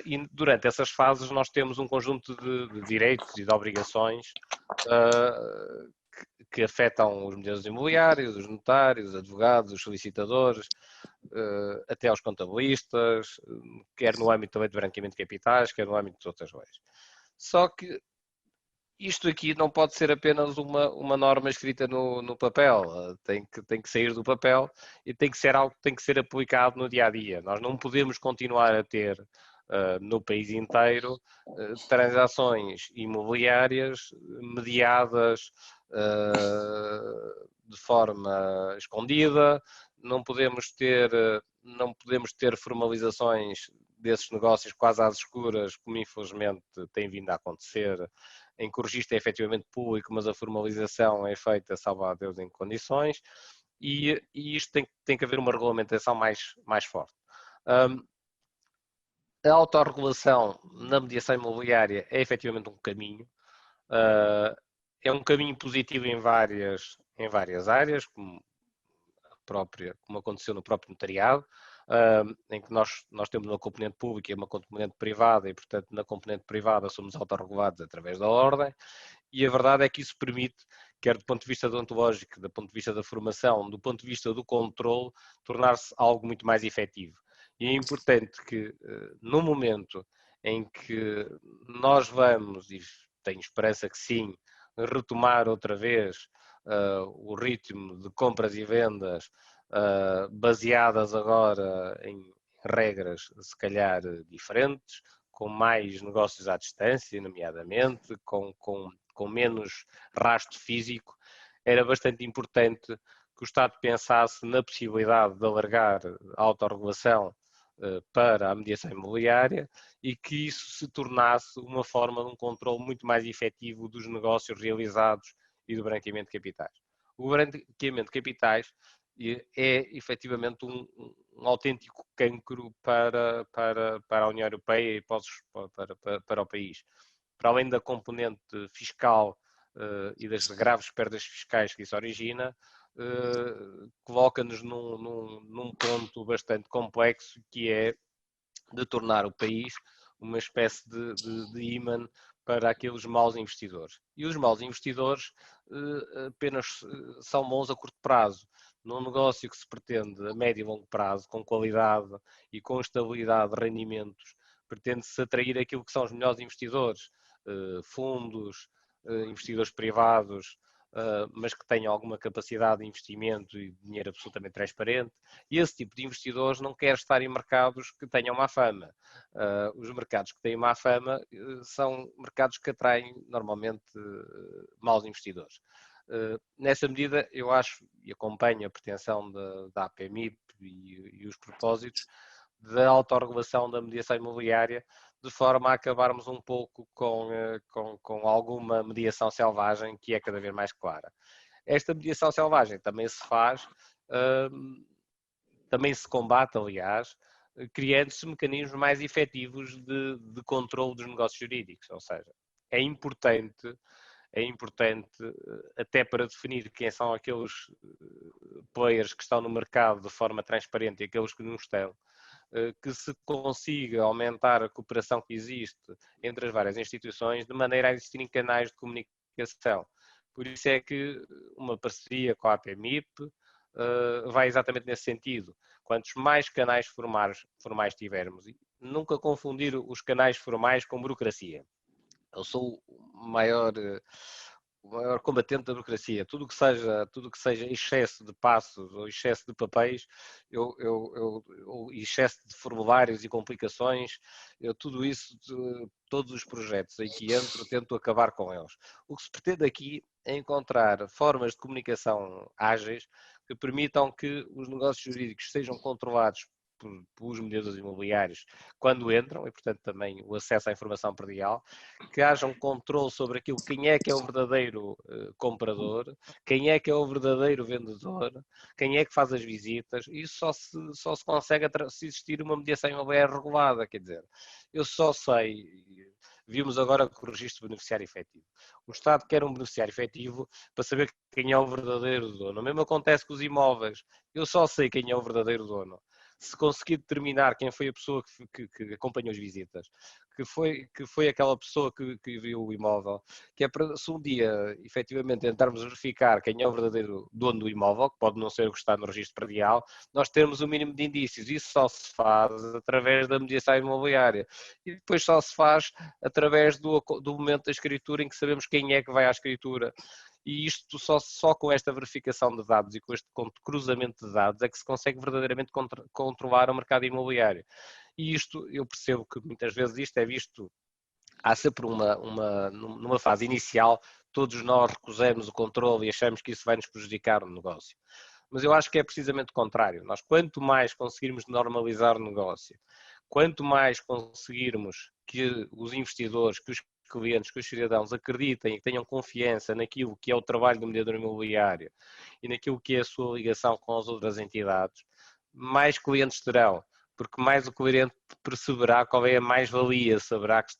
e durante essas fases nós temos um conjunto de direitos e de obrigações que afetam os mediadores imobiliários, os notários, os advogados, os solicitadores, até aos contabilistas, quer no âmbito também de branqueamento de capitais, quer no âmbito de outras leis. Só que isto aqui não pode ser apenas uma norma escrita no papel, tem que sair do papel e tem que ser algo que tem que ser aplicado no dia a dia. Nós não podemos continuar a ter no país inteiro transações imobiliárias mediadas de forma escondida, não podemos ter formalizações desses negócios quase às escuras, como infelizmente tem vindo a acontecer, em que o registro é efetivamente público, mas a formalização é feita, salvo a Deus, em condições, e isto tem que haver uma regulamentação mais forte. A autorregulação na mediação imobiliária é efetivamente um caminho, é um caminho positivo em várias áreas, como aconteceu no próprio notariado, em que nós temos uma componente pública e uma componente privada e, portanto, na componente privada somos autorregulados através da ordem, e a verdade é que isso permite, quer do ponto de vista deontológico, do ponto de vista da formação, do ponto de vista do controle, tornar-se algo muito mais efetivo. E é importante que, no momento em que nós vamos, e tenho esperança que sim, retomar outra vez o ritmo de compras e vendas baseadas agora em regras, se calhar, diferentes, com mais negócios à distância, nomeadamente, com menos rastro físico, era bastante importante que o Estado pensasse na possibilidade de alargar a autorregulação para a mediação imobiliária e que isso se tornasse uma forma de um controle muito mais efetivo dos negócios realizados e do branqueamento de capitais. O branqueamento de capitais é efetivamente um autêntico cancro para a União Europeia e para o país. Para além da componente fiscal e das graves perdas fiscais que isso origina, coloca-nos num ponto bastante complexo, que é de tornar o país uma espécie de imã para aqueles maus investidores. E os maus investidores apenas são bons a curto prazo. Num negócio que se pretende a médio e longo prazo, com qualidade e com estabilidade de rendimentos, pretende-se atrair aquilo que são os melhores investidores, fundos, investidores privados, mas que tenham alguma capacidade de investimento e dinheiro absolutamente transparente. E esse tipo de investidores não quer estar em mercados que tenham má fama. Os mercados que têm má fama são mercados que atraem normalmente maus investidores. Nessa medida, eu acho e acompanho a pretensão da APMIP e os propósitos da autorregulação da mediação imobiliária, de forma a acabarmos um pouco com alguma mediação selvagem que é cada vez mais clara. Esta mediação selvagem também se faz, também se combate, aliás, criando-se mecanismos mais efetivos de controle dos negócios jurídicos, ou seja, é importante até para definir quem são aqueles players que estão no mercado de forma transparente e aqueles que não estão, que se consiga aumentar a cooperação que existe entre as várias instituições de maneira a existirem canais de comunicação. Por isso é que uma parceria com a APMIP vai exatamente nesse sentido. Quantos mais canais formais tivermos, nunca confundir os canais formais com burocracia. Eu sou o maior combatente da burocracia. Tudo que seja excesso de passos ou excesso de papéis, excesso de formulários e complicações, tudo isso, todos os projetos em que entro, tento acabar com eles. O que se pretende aqui é encontrar formas de comunicação ágeis que permitam que os negócios jurídicos sejam controlados pelos mediadores imobiliários quando entram, e portanto também o acesso à informação predial, que haja um controle sobre aquilo, quem é que é o verdadeiro comprador, quem é que é o verdadeiro vendedor, quem é que faz as visitas. Isso só se consegue se existir uma mediação imobiliária regulada, quer dizer, eu só sei, vimos agora com o registro de beneficiário efetivo. O Estado quer um beneficiário efetivo para saber quem é o verdadeiro dono. O mesmo acontece com os imóveis, eu só sei quem é o verdadeiro dono se conseguir determinar quem foi a pessoa que acompanhou as visitas, que foi aquela pessoa que viu o imóvel, que é para, se um dia efetivamente tentarmos verificar quem é o verdadeiro dono do imóvel, que pode não ser o que está no registro predial, nós temos o mínimo de indícios. Isso só se faz através da mediação imobiliária e depois só se faz através do momento da escritura em que sabemos quem é que vai à escritura. E isto só com esta verificação de dados e com este cruzamento de dados é que se consegue verdadeiramente controlar o mercado imobiliário. E isto, eu percebo que muitas vezes isto é visto, há sempre numa fase inicial, todos nós recusamos o controle e achamos que isso vai nos prejudicar no negócio. Mas eu acho que é precisamente o contrário. Nós, quanto mais conseguirmos normalizar o negócio, quanto mais conseguirmos que os investidores, que os clientes, que os cidadãos acreditem e que tenham confiança naquilo que é o trabalho do mediador imobiliário e naquilo que é a sua ligação com as outras entidades, mais clientes terão, porque mais o cliente perceberá qual é a mais-valia, saberá que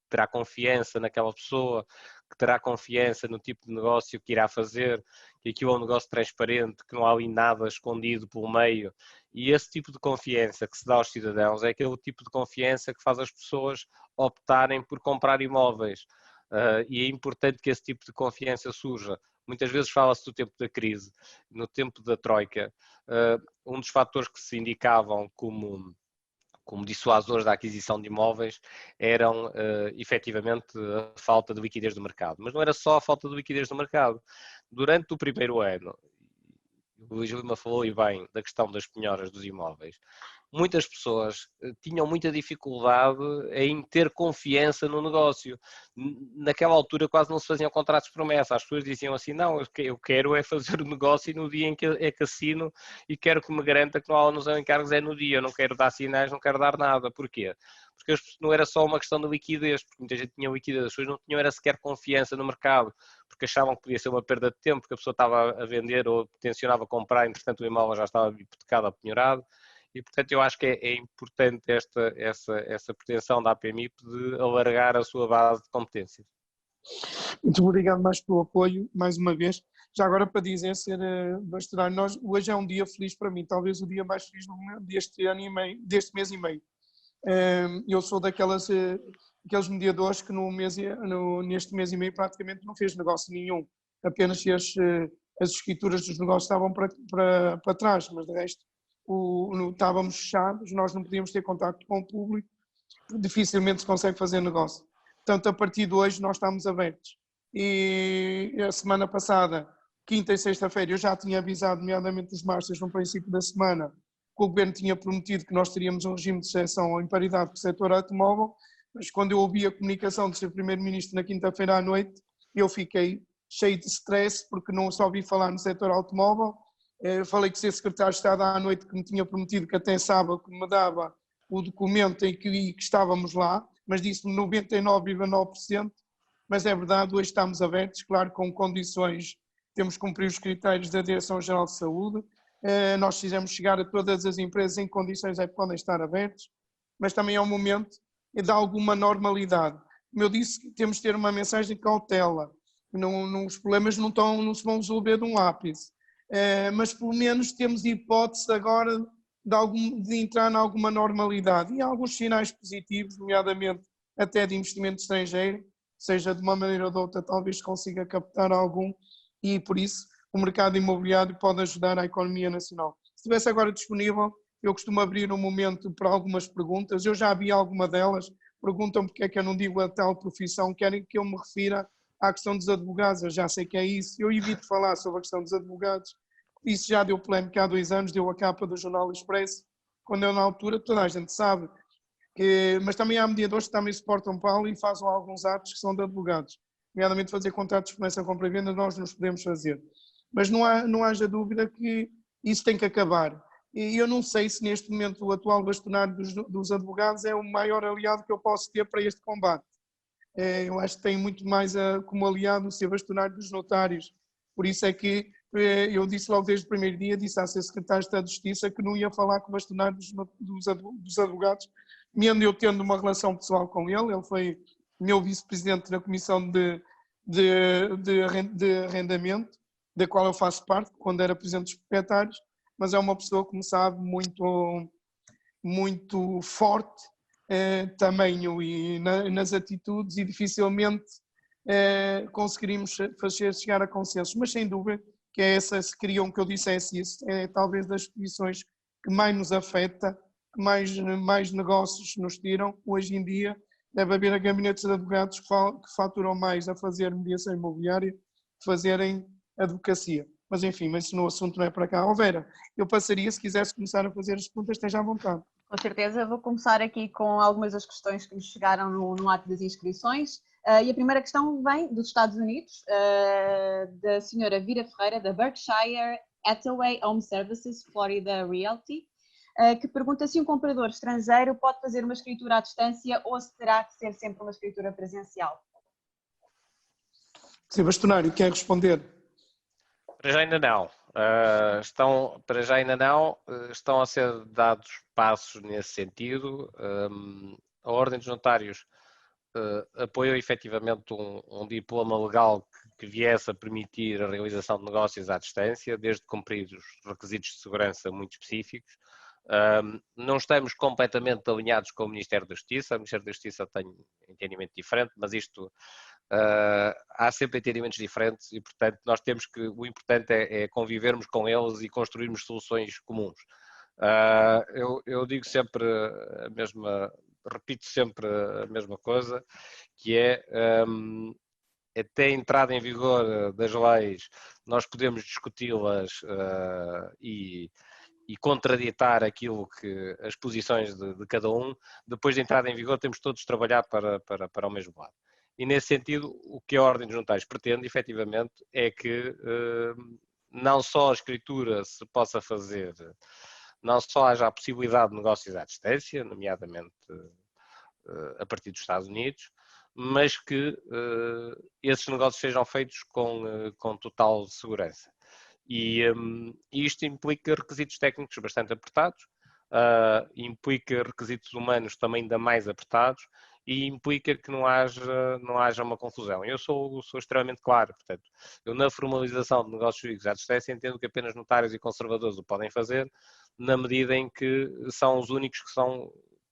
terá confiança naquela pessoa, que terá confiança no tipo de negócio que irá fazer, que aquilo é um negócio transparente, que não há ali nada escondido pelo meio. E esse tipo de confiança que se dá aos cidadãos é aquele tipo de confiança que faz as pessoas optarem por comprar imóveis. E é importante que esse tipo de confiança surja. Muitas vezes fala-se do tempo da crise, no tempo da troika. Um dos fatores que se indicavam como dissuasores da aquisição de imóveis eram efetivamente a falta de liquidez do mercado. Mas não era só a falta de liquidez do mercado. Durante o primeiro ano, o Luís Lima falou e bem da questão das penhoras dos imóveis, muitas pessoas tinham muita dificuldade em ter confiança no negócio. Naquela altura quase não se faziam contratos de promessa. As pessoas diziam assim, não, eu quero é fazer o negócio e no dia em que é que assino e quero que me garanta que não há nos encargos é no dia. Eu não quero dar sinais, não quero dar nada. Porquê? Porque não era só uma questão de liquidez, porque muita gente tinha liquidez, as pessoas não tinham era sequer confiança no mercado, porque achavam que podia ser uma perda de tempo, porque a pessoa estava a vender ou tencionava comprar, entretanto o imóvel já estava hipotecado ou penhorado. E, portanto, eu acho que é importante essa pretensão da APMIP de alargar a sua base de competências. Muito obrigado mais pelo apoio, mais uma vez. Já agora para dizer, ser bastonário, hoje é um dia feliz para mim, talvez o dia mais feliz deste ano e meio, deste mês e meio. Eu sou aqueles mediadores que neste mês e meio praticamente não fez negócio nenhum, apenas as escrituras dos negócios estavam para trás, mas de resto estávamos fechados, nós não podíamos ter contacto com o público, dificilmente se consegue fazer negócio. Portanto, a partir de hoje nós estamos abertos. E a semana passada, quinta e sexta-feira, eu já tinha avisado, nomeadamente os masters, no princípio da semana, que o governo tinha prometido que nós teríamos um regime de exceção em paridade com o setor automóvel, mas quando eu ouvi a comunicação do Sr. Primeiro-Ministro na quinta-feira à noite, eu fiquei cheio de stress, porque não só ouvi falar no setor automóvel, falei com o Sr. Secretário de Estado à noite que me tinha prometido que até sábado me dava o documento em que estávamos lá, mas disse 99,9%, mas é verdade, hoje estamos abertos, claro, com condições, temos que cumprir os critérios da Direção-Geral de Saúde, nós fizemos chegar a todas as empresas em que condições é que podem estar abertos, mas também é um momento de alguma normalidade. Como eu disse, temos de ter uma mensagem de cautela, os problemas não se vão resolver de um lápis, mas pelo menos temos hipótese agora de entrar em alguma normalidade e há alguns sinais positivos, nomeadamente até de investimento estrangeiro, seja de uma maneira ou de outra talvez consiga captar algum e por isso o mercado imobiliário pode ajudar a economia nacional. Se estivesse agora disponível, eu costumo abrir um momento para algumas perguntas, eu já vi alguma delas, perguntam porque é que eu não digo a tal profissão, querem que eu me refira à questão dos advogados, eu já sei que é isso, eu evito falar sobre a questão dos advogados, isso já deu polémica há 2 anos, deu a capa do Jornal Expresso, quando eu na altura, toda a gente sabe, mas também há mediadores que também suportam Paulo e fazem alguns atos que são de advogados, nomeadamente fazer contratos de promessa, compra e venda, nós nos podemos fazer. Mas não haja dúvida que isso tem que acabar. E eu não sei se neste momento o atual bastonário dos advogados é o maior aliado que eu posso ter para este combate. Eu acho que tem muito mais como aliado o ser bastonário dos notários. Por isso é que eu disse logo desde o primeiro dia, disse à Sr. Secretário de Estado de Justiça que não ia falar com o bastonário dos advogados, mesmo eu tendo uma relação pessoal com ele. Ele foi meu vice-presidente da Comissão de Arrendamento, da qual eu faço parte, quando era presidente dos proprietários, mas é uma pessoa, como sabe, muito forte tamanho e nas atitudes e dificilmente conseguiríamos fazer chegar a consensos, mas sem dúvida que é essa, se queriam que eu dissesse isso, é talvez das posições que mais nos afeta, que mais negócios nos tiram. Hoje em dia deve haver gabinetes de advogados que faturam mais a fazer mediação imobiliária que fazerem advocacia. Mas enfim, mas no assunto não é para cá. Vera, eu passaria, se quisesse começar a fazer as perguntas, esteja à vontade. Com certeza, vou começar aqui com algumas das questões que nos chegaram no ato das inscrições. E a primeira questão vem dos Estados Unidos, da senhora Vira Ferreira, da Berkshire Hathaway Home Services, Florida Realty, que pergunta se um comprador estrangeiro pode fazer uma escritura à distância ou se terá que ser sempre uma escritura presencial. Sr. Bastonário, quer responder? Para já ainda não. Estão a ser dados passos nesse sentido. A Ordem dos Notários apoiou efetivamente um diploma legal que viesse a permitir a realização de negócios à distância, desde cumprir os requisitos de segurança muito específicos. Não estamos completamente alinhados com o Ministério da Justiça. O Ministério da Justiça tem um entendimento diferente, mas isto há sempre entendimentos diferentes e, portanto, nós temos que, o importante é convivermos com eles e construirmos soluções comuns. Eu digo sempre a mesma, repito sempre a mesma coisa, que é até a entrada em vigor das leis, nós podemos discuti-las e contraditar aquilo que as posições de cada um. Depois de entrada em vigor, temos todos de trabalhar para o mesmo lado. E nesse sentido, o que a Ordem dos Notários pretende, efetivamente, é que não só a escritura se possa fazer, não só haja a possibilidade de negócios à distância, nomeadamente a partir dos Estados Unidos, mas que esses negócios sejam feitos com total segurança. E isto implica requisitos técnicos bastante apertados, implica requisitos humanos também ainda mais apertados e implica que não haja uma confusão. Eu sou extremamente claro, portanto, eu na formalização de negócios jurídicos à distância entendo que apenas notários e conservadores o podem fazer, na medida em que são os únicos que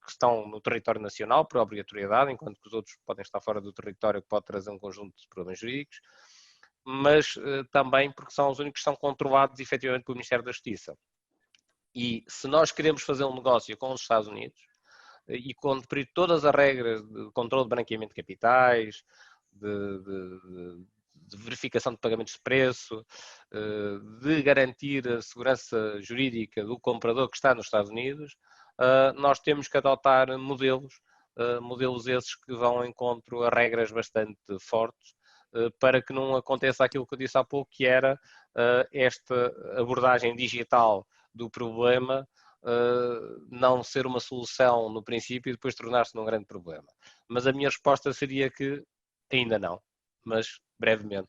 estão no território nacional por obrigatoriedade, enquanto que os outros podem estar fora do território, que pode trazer um conjunto de problemas jurídicos, mas também porque são os únicos que são controlados efetivamente pelo Ministério da Justiça. E se nós queremos fazer um negócio com os Estados Unidos e cumprir todas as regras de controle de branqueamento de capitais, de verificação de pagamentos de preço, de garantir a segurança jurídica do comprador que está nos Estados Unidos, nós temos que adotar modelos esses que vão ao encontro a regras bastante fortes, para que não aconteça aquilo que eu disse há pouco, que era esta abordagem digital do problema não ser uma solução no princípio e depois tornar-se num grande problema. Mas a minha resposta seria que ainda não, mas brevemente.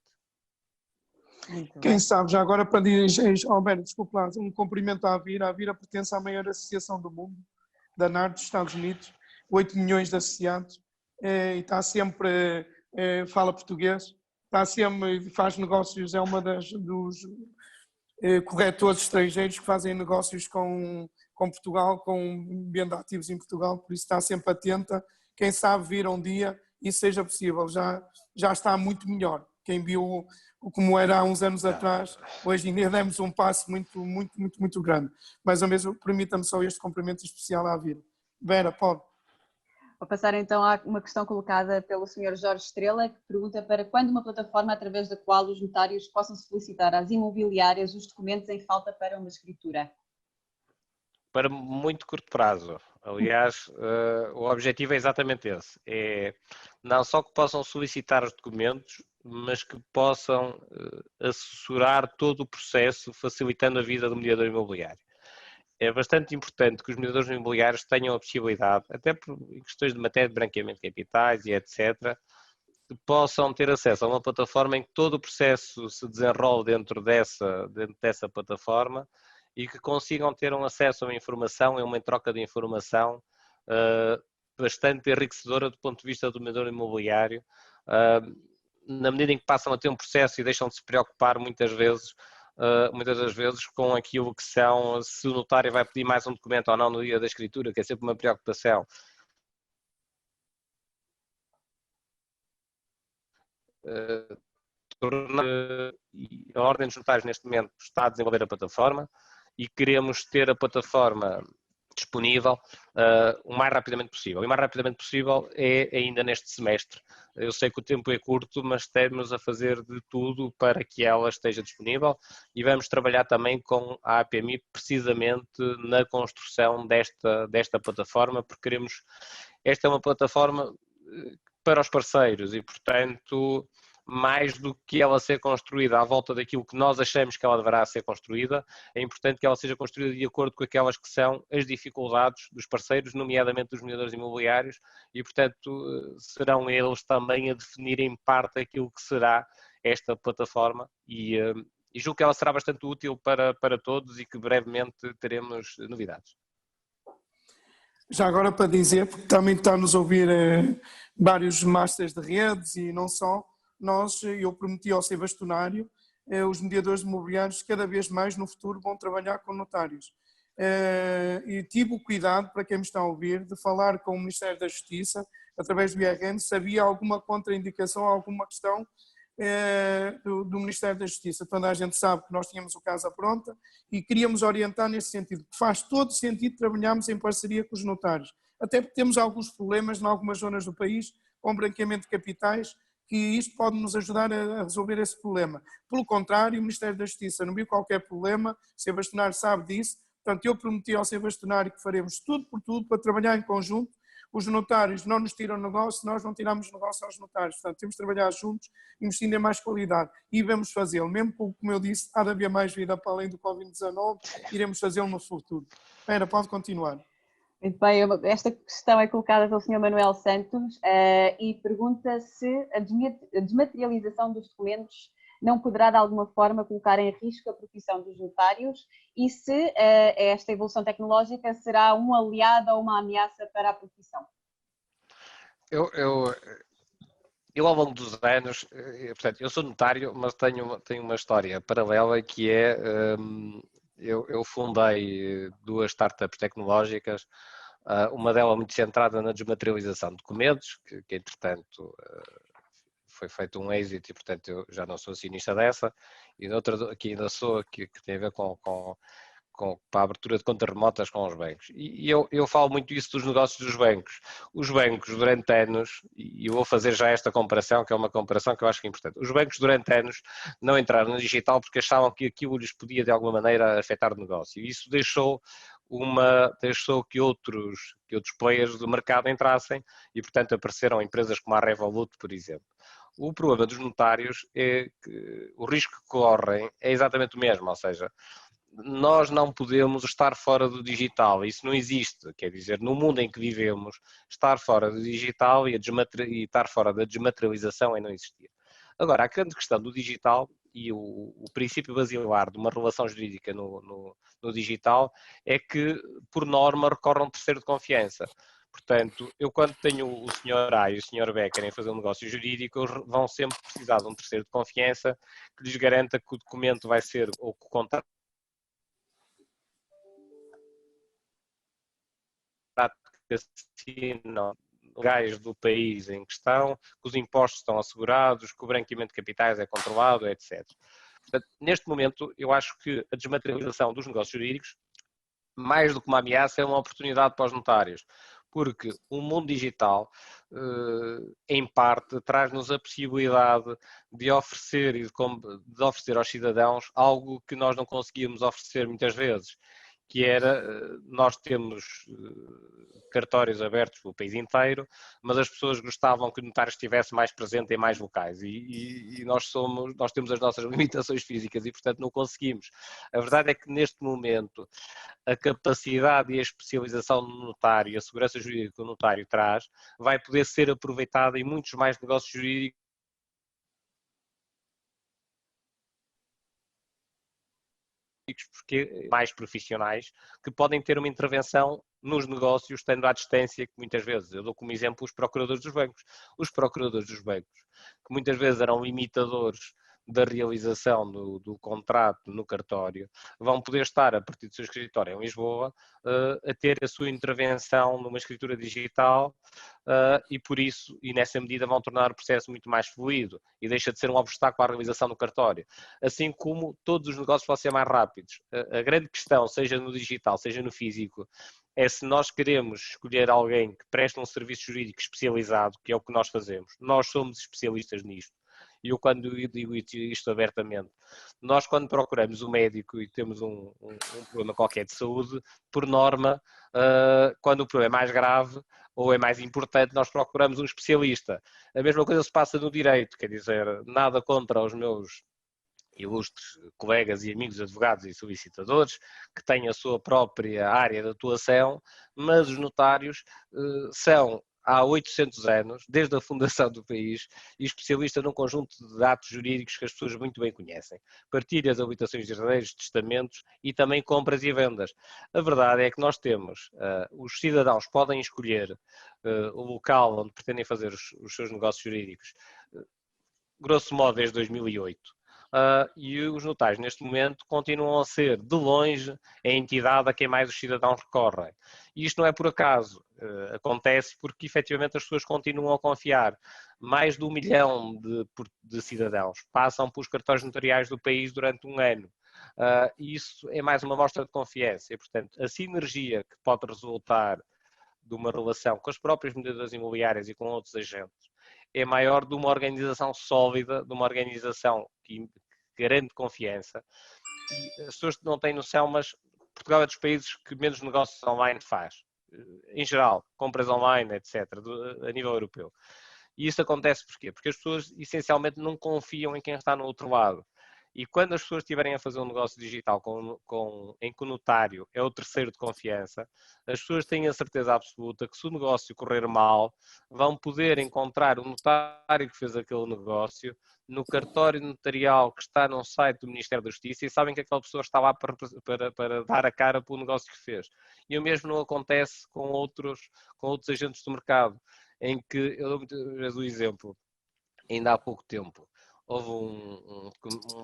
Quem sabe, já agora para dirigir, Alberto, desculpa lá, um cumprimento à Avira. A Avira pertence à maior associação do mundo, da NARD dos Estados Unidos, 8 milhões de associados, e está sempre, fala português, está sempre, faz negócios, é uma dos corretores estrangeiros que fazem negócios com Portugal, com venda ativos em Portugal, por isso está sempre atenta. Quem sabe vir um dia e seja possível, já está muito melhor. Quem viu como era há uns anos atrás, hoje em dia demos um passo muito grande. Mais ou menos, permita-me só este cumprimento especial à Avira. Vera, pode. Vou passar então a uma questão colocada pelo Sr. Jorge Estrela, que pergunta para quando uma plataforma através da qual os notários possam solicitar às imobiliárias os documentos em falta para uma escritura? Para muito curto prazo. Aliás, o objetivo é exatamente esse. É não só que possam solicitar os documentos, mas que possam assessorar todo o processo, facilitando a vida do mediador imobiliário. É bastante importante que os mediadores imobiliários tenham a possibilidade, até por questões de matéria de branqueamento de capitais e etc., que possam ter acesso a uma plataforma em que todo o processo se desenrole dentro dessa plataforma e que consigam ter um acesso a uma informação e uma troca de informação bastante enriquecedora do ponto de vista do mediador imobiliário, na medida em que passam a ter um processo e deixam de se preocupar muitas das vezes com aquilo que são, se o notário vai pedir mais um documento ou não no dia da escritura, que é sempre uma preocupação. A Ordem dos Notários neste momento está a desenvolver a plataforma e queremos ter a plataforma disponível o mais rapidamente possível. E o mais rapidamente possível é ainda neste semestre. Eu sei que o tempo é curto, mas estamos a fazer de tudo para que ela esteja disponível e vamos trabalhar também com a APMI precisamente na construção desta plataforma, porque queremos... Esta é uma plataforma para os parceiros e, portanto, mais do que ela ser construída à volta daquilo que nós achamos que ela deverá ser construída, é importante que ela seja construída de acordo com aquelas que são as dificuldades dos parceiros, nomeadamente dos mediadores imobiliários, e, portanto, serão eles também a definir em parte aquilo que será esta plataforma e julgo que ela será bastante útil para todos e que brevemente teremos novidades. Já agora para dizer, porque também está-nos a ouvir vários masters de redes e não só, eu prometi ao ser bastonário, os mediadores imobiliários cada vez mais no futuro vão trabalhar com notários. E tive o cuidado, para quem me está a ouvir, de falar com o Ministério da Justiça, através do IRN, se havia alguma contraindicação, alguma questão do Ministério da Justiça. Toda a gente sabe que nós tínhamos o caso à pronta e queríamos orientar nesse sentido, que faz todo sentido trabalharmos em parceria com os notários, até porque temos alguns problemas em algumas zonas do país com branqueamento de capitais, que isto pode nos ajudar a resolver esse problema. Pelo contrário, o Ministério da Justiça não viu qualquer problema, o Sr. Bastonário sabe disso, portanto eu prometi ao Sr. Bastonário que faremos tudo por tudo para trabalhar em conjunto. Os notários não nos tiram negócio, nós não tiramos negócio aos notários, portanto temos de trabalhar juntos, investindo em mais qualidade e vamos fazê-lo, mesmo como eu disse, há de haver mais vida para além do Covid-19, iremos fazê-lo no futuro. Espera, pode continuar. Muito bem, esta questão é colocada pelo Sr. Manuel Santos e pergunta se a desmaterialização dos documentos não poderá de alguma forma colocar em risco a profissão dos notários e se esta evolução tecnológica será um aliado ou uma ameaça para a profissão. Eu ao longo dos anos, portanto, eu sou notário, mas tenho uma história paralela que é, eu fundei duas startups tecnológicas, uma delas muito centrada na desmaterialização de documentos, que entretanto foi feito um êxito e portanto eu já não sou acionista dessa, e outra que ainda sou, que tem a ver com a abertura de contas remotas com os bancos. E eu falo muito isso dos negócios dos bancos. Os bancos durante anos, e eu vou fazer já esta comparação, que é uma comparação que eu acho que é importante, os bancos durante anos não entraram no digital porque achavam que aquilo lhes podia de alguma maneira afetar o negócio. E isso deixou que outros players do mercado entrassem e portanto apareceram empresas como a Revolut, por exemplo. O problema dos notários é que o risco que correm é exatamente o mesmo, ou seja, nós não podemos estar fora do digital, isso não existe, quer dizer, no mundo em que vivemos, estar fora do digital e estar fora da desmaterialização é não existir. Agora, a grande questão do digital e o princípio basilar de uma relação jurídica no digital é que, por norma, recorre a um terceiro de confiança. Portanto, eu quando tenho o Sr. A e o Sr. B querem fazer um negócio jurídico, eles vão sempre precisar de um terceiro de confiança que lhes garanta que o documento vai ser, ou que o contrato que assinam legais do país em questão, que os impostos estão assegurados, que o branqueamento de capitais é controlado, etc. Portanto, neste momento, eu acho que a desmaterialização dos negócios jurídicos, mais do que uma ameaça, é uma oportunidade para os notários, porque o mundo digital, em parte, traz-nos a possibilidade de oferecer aos cidadãos algo que nós não conseguíamos oferecer muitas vezes, que era, nós temos cartórios abertos pelo país inteiro, mas as pessoas gostavam que o notário estivesse mais presente em mais locais e nós temos as nossas limitações físicas e, portanto, não conseguimos. A verdade é que, neste momento, a capacidade e a especialização do notário e a segurança jurídica que o notário traz vai poder ser aproveitada em muitos mais negócios jurídicos porque mais profissionais que podem ter uma intervenção nos negócios estando à distância, que muitas vezes, eu dou como exemplo os procuradores dos bancos. Os procuradores dos bancos, que muitas vezes eram limitadores da realização do contrato no cartório, vão poder estar, a partir do seu escritório em Lisboa, a ter a sua intervenção numa escritura digital e por isso, e nessa medida, vão tornar o processo muito mais fluido e deixa de ser um obstáculo à realização do cartório. Assim como todos os negócios vão ser mais rápidos. A grande questão, seja no digital, seja no físico, é se nós queremos escolher alguém que preste um serviço jurídico especializado, que é o que nós fazemos. Nós somos especialistas nisto. E eu quando digo isto abertamente, nós quando procuramos um médico e temos um problema qualquer de saúde, por norma, quando o problema é mais grave ou é mais importante, nós procuramos um especialista. A mesma coisa se passa no direito, quer dizer, nada contra os meus ilustres colegas e amigos advogados e solicitadores que têm a sua própria área de atuação, mas os notários são há 800 anos, desde a fundação do país, e especialista num conjunto de atos jurídicos que as pessoas muito bem conhecem. Partilhas, habilitações de herdeiros, testamentos e também compras e vendas. A verdade é que nós temos, os cidadãos podem escolher o local onde pretendem fazer os seus negócios jurídicos, grosso modo desde 2008. E os notários, neste momento, continuam a ser, de longe, a entidade a quem mais os cidadãos recorrem. E isto não é por acaso, acontece porque, efetivamente, as pessoas continuam a confiar. Mais de 1 milhão de cidadãos passam pelos cartórios notariais do país durante um ano. E isso é mais uma mostra de confiança. E, portanto, a sinergia que pode resultar de uma relação com as próprias mediadoras imobiliárias e com outros agentes é maior de uma organização sólida, de uma organização que garante confiança. E as pessoas não têm noção, mas Portugal é dos países que menos negócios online faz. Em geral, compras online, etc., a nível europeu. E isso acontece porquê? Porque as pessoas, essencialmente, não confiam em quem está no outro lado. E quando as pessoas estiverem a fazer um negócio digital em que o notário é o terceiro de confiança, as pessoas têm a certeza absoluta que se o negócio correr mal, vão poder encontrar o notário que fez aquele negócio no cartório notarial que está no site do Ministério da Justiça e sabem que aquela pessoa está lá para dar a cara pelo negócio que fez. E o mesmo não acontece com outros agentes do mercado, em que, eu dou muitas vezes o exemplo, ainda há pouco tempo, houve um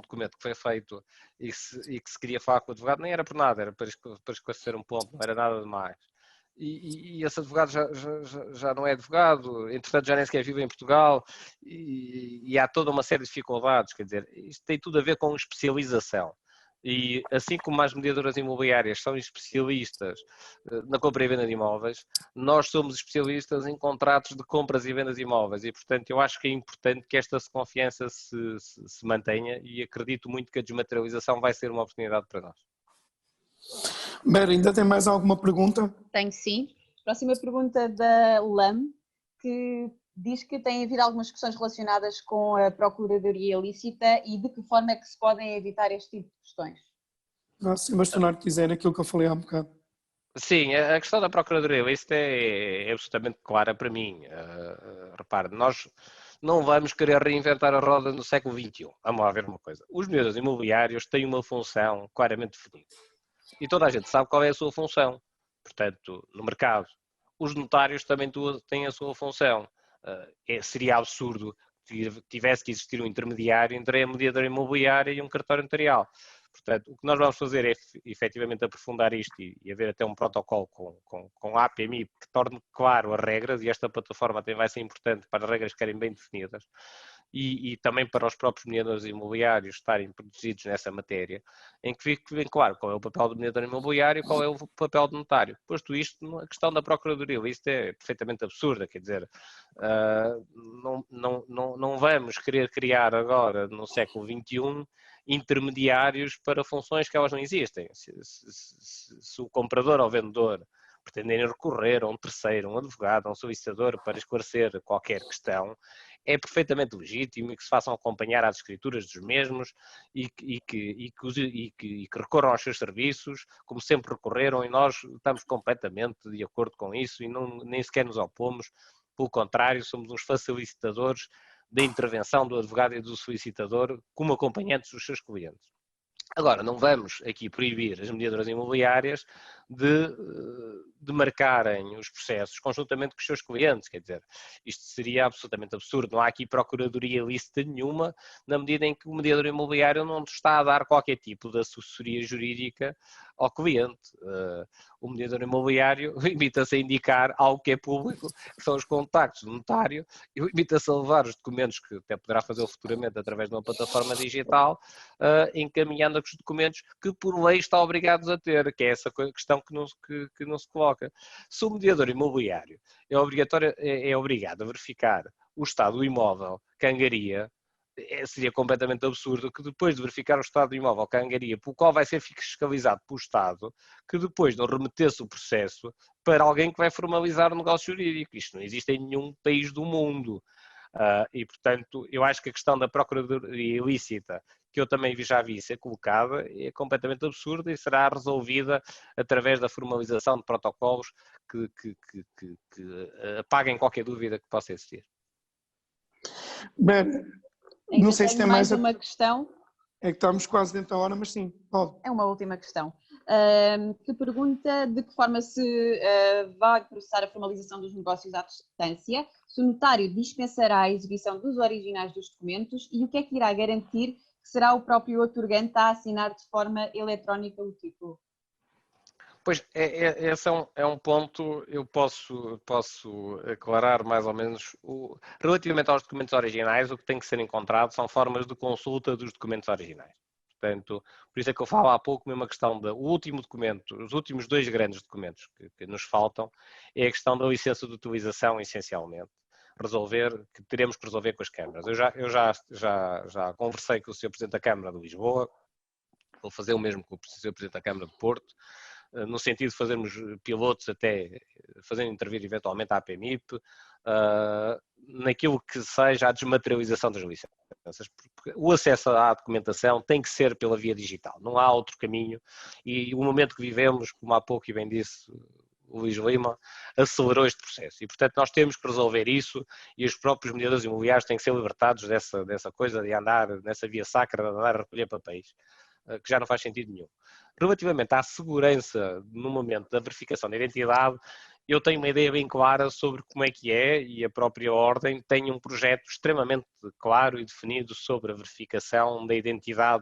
documento que foi feito e que se queria falar com o advogado, nem era por nada, era para esclarecer um ponto, não era nada demais. E esse advogado já não é advogado, entretanto já nem sequer vive em Portugal e há toda uma série de dificuldades, quer dizer, isto tem tudo a ver com especialização. E assim como as mediadoras imobiliárias são especialistas na compra e venda de imóveis, nós somos especialistas em contratos de compras e vendas de imóveis e, portanto, eu acho que é importante que esta confiança se mantenha e acredito muito que a desmaterialização vai ser uma oportunidade para nós. Vera, ainda tem mais alguma pergunta? Tenho sim. Próxima pergunta da LAM, que diz que tem havido algumas questões relacionadas com a procuradoria ilícita e de que forma é que se podem evitar este tipo de questões? Se o Bastonário quiser, aquilo que eu falei há um bocado. Sim, a questão da Procuradoria Ilícita é absolutamente clara para mim. Repare, nós não vamos querer reinventar a roda no século XXI. Vamos lá ver uma coisa. Os melhores imobiliários têm uma função claramente definida. E toda a gente sabe qual é a sua função. Portanto, no mercado. Os notários também têm a sua função. Seria absurdo que tivesse que existir um intermediário entre a mediadora imobiliária e um cartório notarial. Portanto, o que nós vamos fazer é efetivamente aprofundar isto e haver até um protocolo com a APMI que torne claro as regras, e esta plataforma também vai ser importante para as regras ficarem bem definidas e também para os próprios mediadores imobiliários estarem produzidos nessa matéria, em que fique bem claro qual é o papel do mediador imobiliário e qual é o papel do notário. Posto isto, a questão da Procuradoria Ilícita é perfeitamente absurda, quer dizer, não vamos querer criar agora, no século XXI, intermediários para funções que elas não existem. Se o comprador ou o vendedor pretenderem recorrer a um terceiro, um advogado, a um solicitador para esclarecer qualquer questão, é perfeitamente legítimo e que se façam acompanhar às escrituras dos mesmos e que recorram aos seus serviços, como sempre recorreram, e nós estamos completamente de acordo com isso e nem sequer nos opomos. Pelo contrário, somos uns facilitadores da intervenção do advogado e do solicitador como acompanhantes dos seus clientes. Agora, não vamos aqui proibir as mediadoras imobiliárias de marcarem os processos conjuntamente com os seus clientes, quer dizer, isto seria absolutamente absurdo, não há aqui procuradoria ilícita nenhuma, na medida em que o mediador imobiliário não está a dar qualquer tipo de assessoria jurídica ao cliente. O mediador imobiliário limita-se a indicar algo que é público, que são os contactos do notário, e limita-se a levar os documentos, que até poderá fazê-lo futuramente através de uma plataforma digital, encaminhando os documentos que por lei está obrigados a ter, que é essa questão que não se coloca. Se o mediador imobiliário é obrigado a verificar o estado do imóvel que angaria, seria completamente absurdo que depois de verificar o estado do imóvel que angaria, pelo qual vai ser fiscalizado pelo Estado, que depois não remetesse o processo para alguém que vai formalizar o negócio jurídico. Isto não existe em nenhum país do mundo. E, portanto, eu acho que a questão da procuradoria ilícita, que eu também já vi ser colocada, é completamente absurda e será resolvida através da formalização de protocolos que apaguem qualquer dúvida que possa existir. Bem, não sei se tem mais uma questão. É que estamos quase dentro da hora, mas sim, pode. É uma última questão. Que pergunta de que forma se vai processar a formalização dos negócios à distância, se o notário dispensará a exibição dos originais dos documentos e o que é que irá garantir que será o próprio outorgante a assinar de forma eletrónica o título? Pois, esse é um ponto, eu posso aclarar mais ou menos. Relativamente aos documentos originais, o que tem que ser encontrado são formas de consulta dos documentos originais. Portanto, por isso é que eu falo há pouco mesmo a questão do último documento, os últimos dois grandes documentos que nos faltam, é a questão da licença de utilização, essencialmente. Que teremos que resolver com as câmaras. Eu já conversei com o Sr. Presidente da Câmara de Lisboa, vou fazer o mesmo com o Sr. Presidente da Câmara de Porto, no sentido de fazermos pilotos até fazendo intervir eventualmente a APMIP, naquilo que seja a desmaterialização das licenças. Porque o acesso à documentação tem que ser pela via digital, não há outro caminho, e o momento que vivemos, como há pouco e bem disse o Luís Lima, acelerou este processo. E, portanto, nós temos que resolver isso e os próprios mediadores imobiliários têm que ser libertados dessa coisa de andar nessa via sacra, de andar a recolher papéis, que já não faz sentido nenhum. Relativamente à segurança no momento da verificação da identidade, eu tenho uma ideia bem clara sobre como é que é e a própria Ordem tem um projeto extremamente claro e definido sobre a verificação da identidade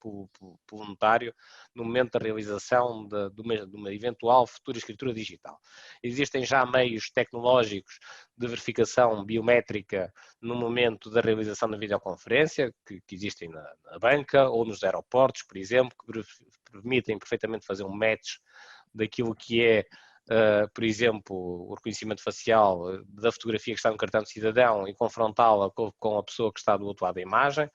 pelo notário no momento da realização de uma eventual futura escritura digital. Existem já meios tecnológicos de verificação biométrica no momento da realização da videoconferência, que existem na banca ou nos aeroportos, por exemplo, que permitem perfeitamente fazer um match daquilo que é, por exemplo, o reconhecimento facial da fotografia que está no cartão de cidadão e confrontá-la com a pessoa que está do outro lado da imagem.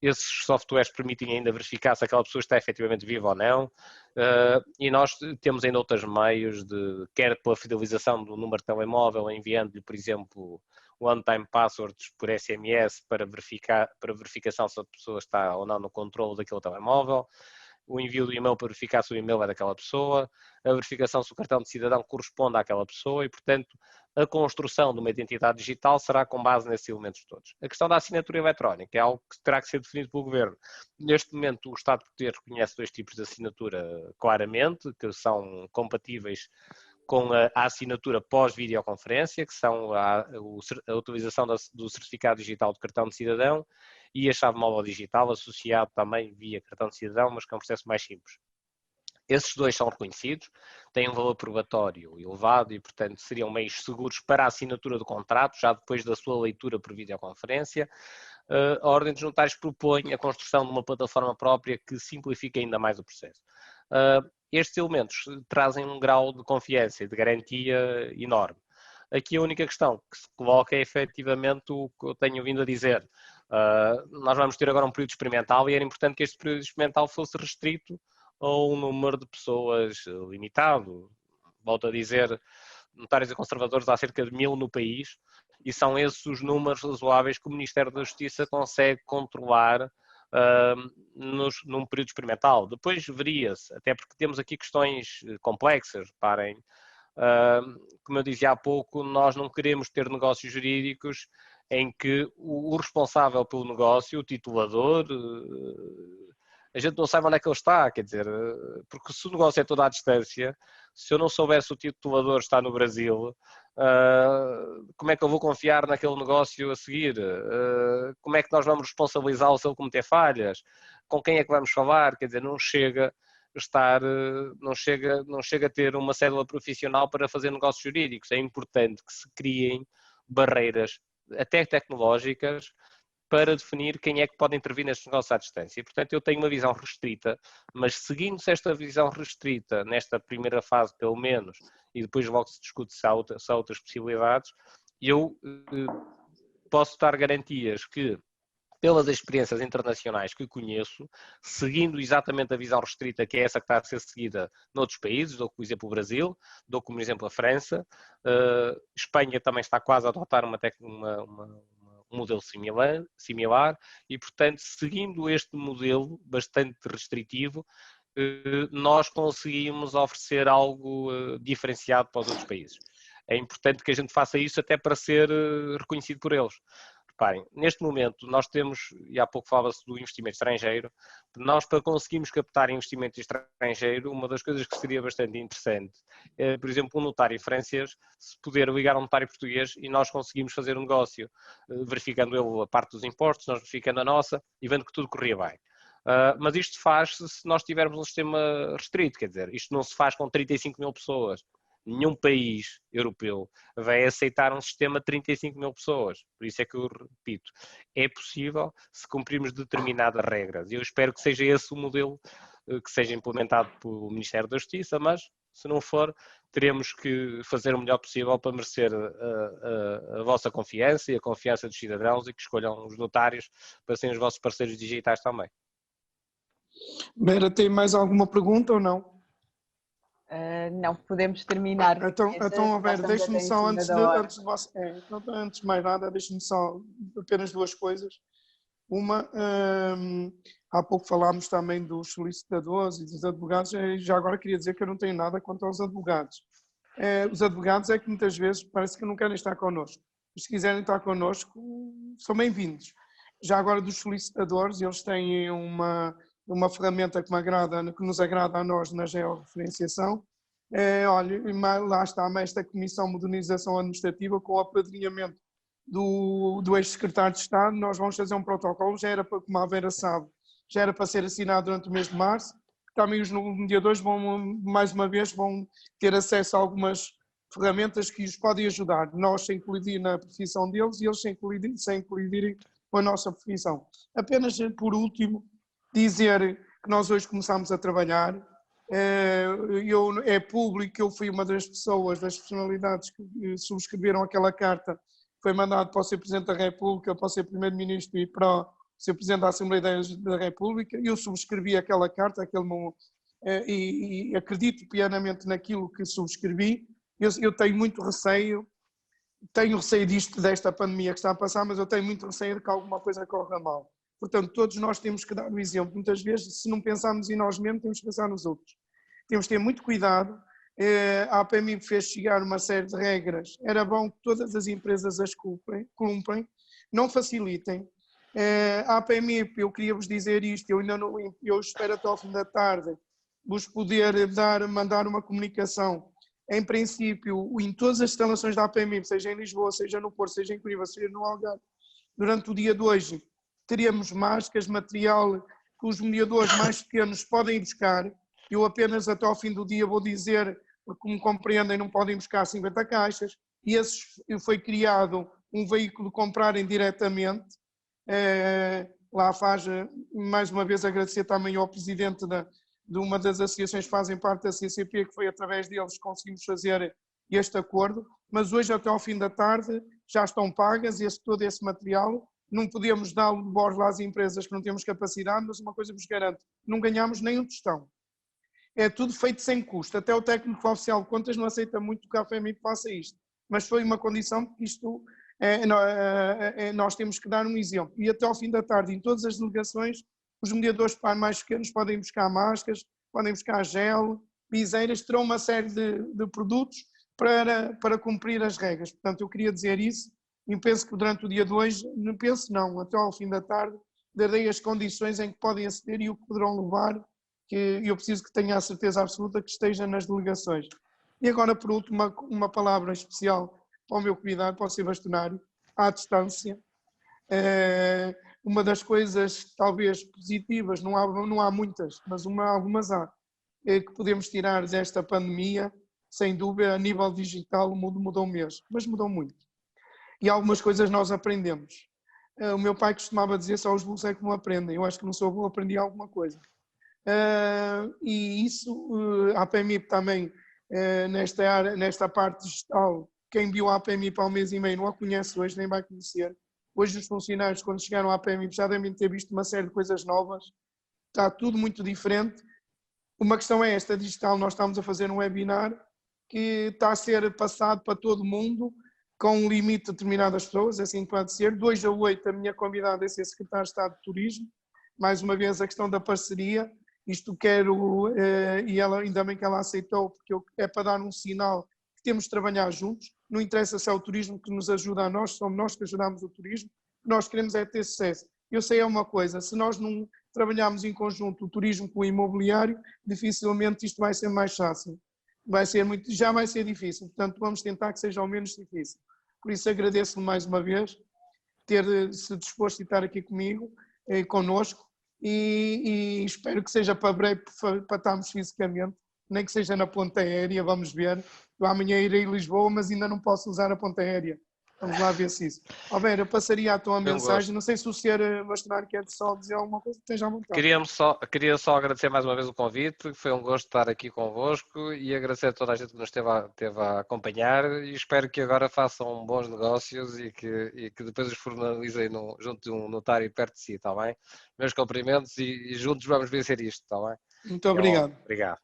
Esses softwares permitem ainda verificar se aquela pessoa está efetivamente viva ou não, e nós temos ainda outros meios, quer pela fidelização do número de telemóvel, enviando-lhe, por exemplo, one-time passwords por SMS para verificação se a pessoa está ou não no controle daquele telemóvel, o envio do e-mail para verificar se o e-mail é daquela pessoa, a verificação se o cartão de cidadão corresponde àquela pessoa e, portanto, a construção de uma identidade digital será com base nesses elementos todos. A questão da assinatura eletrónica é algo que terá que ser definido pelo Governo. Neste momento, o Estado português reconhece 2 tipos de assinatura claramente, que são compatíveis com a assinatura pós-videoconferência, que são a utilização do certificado digital de cartão de cidadão e a chave móvel digital, associado também via cartão de cidadão, mas que é um processo mais simples. Esses 2 são reconhecidos, têm um valor probatório elevado e, portanto, seriam meios seguros para a assinatura do contrato, já depois da sua leitura por videoconferência. A Ordem dos Notários propõe a construção de uma plataforma própria que simplifique ainda mais o processo. Estes elementos trazem um grau de confiança e de garantia enorme. Aqui a única questão que se coloca é efetivamente o que eu tenho vindo a dizer. Nós vamos ter agora um período experimental e era importante que este período experimental fosse restrito a um número de pessoas limitado. Volto a dizer, notários e conservadores há cerca de 1000 no país e são esses os números razoáveis que o Ministério da Justiça consegue controlar num período experimental. Depois veria-se, até porque temos aqui questões complexas, reparem, como eu dizia há pouco, nós não queremos ter negócios jurídicos em que o responsável pelo negócio, o titulador, a gente não sabe onde é que ele está, quer dizer, porque se o negócio é todo à distância, se eu não soubesse se o titulador está no Brasil, como é que eu vou confiar naquele negócio a seguir? Como é que nós vamos responsabilizá-lo se ele cometer falhas? Com quem é que vamos falar? Quer dizer, não chega a ter uma cédula profissional para fazer negócios jurídicos. É importante que se criem barreiras, até tecnológicas, para definir quem é que pode intervir nestes negócios à distância. E, portanto, eu tenho uma visão restrita, mas seguindo-se esta visão restrita, nesta primeira fase pelo menos, e depois logo se discute se há outras possibilidades, eu posso dar garantias que, pelas experiências internacionais que conheço, seguindo exatamente a visão restrita, que é essa que está a ser seguida noutros países, dou como exemplo o Brasil, dou como exemplo a França, Espanha também está quase a adotar um modelo similar e, portanto, seguindo este modelo bastante restritivo, nós conseguimos oferecer algo diferenciado para os outros países. É importante que a gente faça isso até para ser reconhecido por eles. Reparem, neste momento nós temos, e há pouco falava-se do investimento estrangeiro, nós para conseguirmos captar investimento estrangeiro, uma das coisas que seria bastante interessante é, por exemplo, um notário francês se poder ligar a um notário português e nós conseguimos fazer um negócio, verificando ele a parte dos impostos, nós verificando a nossa e vendo que tudo corria bem. Mas isto faz-se se nós tivermos um sistema restrito, quer dizer, isto não se faz com 35 mil pessoas. Nenhum país europeu vai aceitar um sistema de 35 mil pessoas. Por isso é que eu repito, é possível se cumprirmos determinadas regras. Eu espero que seja esse o modelo que seja implementado pelo Ministério da Justiça, mas se não for, teremos que fazer o melhor possível para merecer a vossa confiança e a confiança dos cidadãos e que escolham os notários para serem os vossos parceiros digitais também. Vera, tem mais alguma pergunta ou não? Não, podemos terminar. Então Vera, deixe-me só, antes de mais nada, deixe-me só apenas 2 coisas. Uma, há pouco falámos também dos solicitadores e dos advogados, e já agora queria dizer que eu não tenho nada contra os advogados. Os advogados é que muitas vezes parece que não querem estar connosco. Mas se quiserem estar connosco, são bem-vindos. Já agora dos solicitadores, eles têm uma ferramenta que nos agrada a nós na georreferenciação. Olha, lá está esta Comissão de Modernização Administrativa com o apadrinhamento do ex-secretário de Estado. Nós vamos fazer um protocolo, já era para, como a Vera sabe, já era para ser assinado durante o mês de março. Também os mediadores mais uma vez, vão ter acesso a algumas ferramentas que os podem ajudar. Nós sem colidir na profissão deles e eles sem colidirem com a nossa profissão. Apenas por último, dizer que nós hoje começámos a trabalhar, é público, eu fui uma das pessoas, das personalidades que subscreveram aquela carta, foi mandado para o Sr. Presidente da República, para o Sr. Primeiro-Ministro e para o Sr. Presidente da Assembleia da República. Eu subscrevi aquela carta, e acredito pianamente naquilo que subscrevi. Eu tenho muito receio, desta pandemia que está a passar, mas eu tenho muito receio de que alguma coisa corra mal. Portanto, todos nós temos que dar o exemplo. Muitas vezes, se não pensarmos em nós mesmos, temos que pensar nos outros. Temos que ter muito cuidado. A APMI fez chegar uma série de regras. Era bom que todas as empresas as cumprem, não facilitem. A APMI, eu queria vos dizer isto, eu ainda não, eu espero até ao fim da tarde vos poder mandar uma comunicação. Em princípio, em todas as instalações da APMI, seja em Lisboa, seja no Porto, seja em Coimbra, seja no Algarve, durante o dia de hoje, teremos máscaras, material que os mediadores mais pequenos podem ir buscar. Eu apenas até ao fim do dia vou dizer, porque como compreendem, não podem buscar 50 caixas, e foi criado um veículo de comprarem diretamente. Lá faz, mais uma vez, agradecer também ao presidente de uma das associações que fazem parte da CCP, que foi através deles que conseguimos fazer este acordo, mas hoje até ao fim da tarde já estão pagas todo esse material. Não podemos dar-lo de borla às empresas que não temos capacidade, mas uma coisa vos garanto, não ganhamos nem um tostão. É tudo feito sem custo, até o técnico oficial de contas não aceita muito que a APMI faça isto, mas foi uma condição que isto, nós temos que dar um exemplo. E até ao fim da tarde, em todas as delegações, os mediadores mais pequenos podem buscar máscaras, podem buscar gel, viseiras, terão uma série de produtos para cumprir as regras. Portanto, eu queria dizer isso e penso que durante o dia de hoje, não, até ao fim da tarde, darei as condições em que podem aceder e o que poderão levar, que eu preciso que tenha a certeza absoluta que esteja nas delegações. E agora, por último, uma palavra especial para o meu convidado, para o seu bastonário, à distância. Uma das coisas talvez positivas, não há muitas, mas algumas há, que podemos tirar desta pandemia, sem dúvida, a nível digital o mundo mudou mesmo, mas mudou muito. E algumas coisas nós aprendemos. O meu pai costumava dizer, só os burros é que não aprendem, eu acho que não sou burro, aprendi alguma coisa. E isso, a APMI também, nesta parte digital, quem viu a APMI há um mês e meio não a conhece hoje, nem vai conhecer. Hoje os funcionários, quando chegaram à APMI, já devem ter visto uma série de coisas novas. Está tudo muito diferente. Uma questão é esta, digital, nós estamos a fazer um webinar que está a ser passado para todo mundo, com um limite de determinadas pessoas, assim pode ser. 2 a 8, a minha convidada é ser secretária de Estado de Turismo. Mais uma vez a questão da parceria. Isto quero, e ela, ainda bem que ela aceitou, porque é para dar um sinal que temos de trabalhar juntos. Não interessa se é o turismo que nos ajuda a nós, somos nós que ajudamos o turismo. O que nós queremos é ter sucesso. Eu sei uma coisa, se nós não trabalharmos em conjunto o turismo com o imobiliário, dificilmente isto vai ser mais fácil. Já vai ser difícil, portanto vamos tentar que seja ao menos difícil. Por isso agradeço-lhe mais uma vez ter-se disposto a estar aqui comigo, connosco, e espero que seja para breve, para estarmos fisicamente, nem que seja na ponta aérea, vamos ver. Eu amanhã irei a Lisboa, mas ainda não posso usar a ponta aérea. Vamos lá ver se isso. Alberto, eu passaria a tua mensagem. Não sei se o senhor bastonário quer só dizer alguma coisa, esteja à vontade. Queria só agradecer mais uma vez o convite, foi um gosto estar aqui convosco e agradecer a toda a gente que nos esteve a acompanhar e espero que agora façam bons negócios e que depois os formalizem junto de um notário perto de si, está bem? Meus cumprimentos e juntos vamos vencer isto, está bem? Muito obrigado. Obrigado.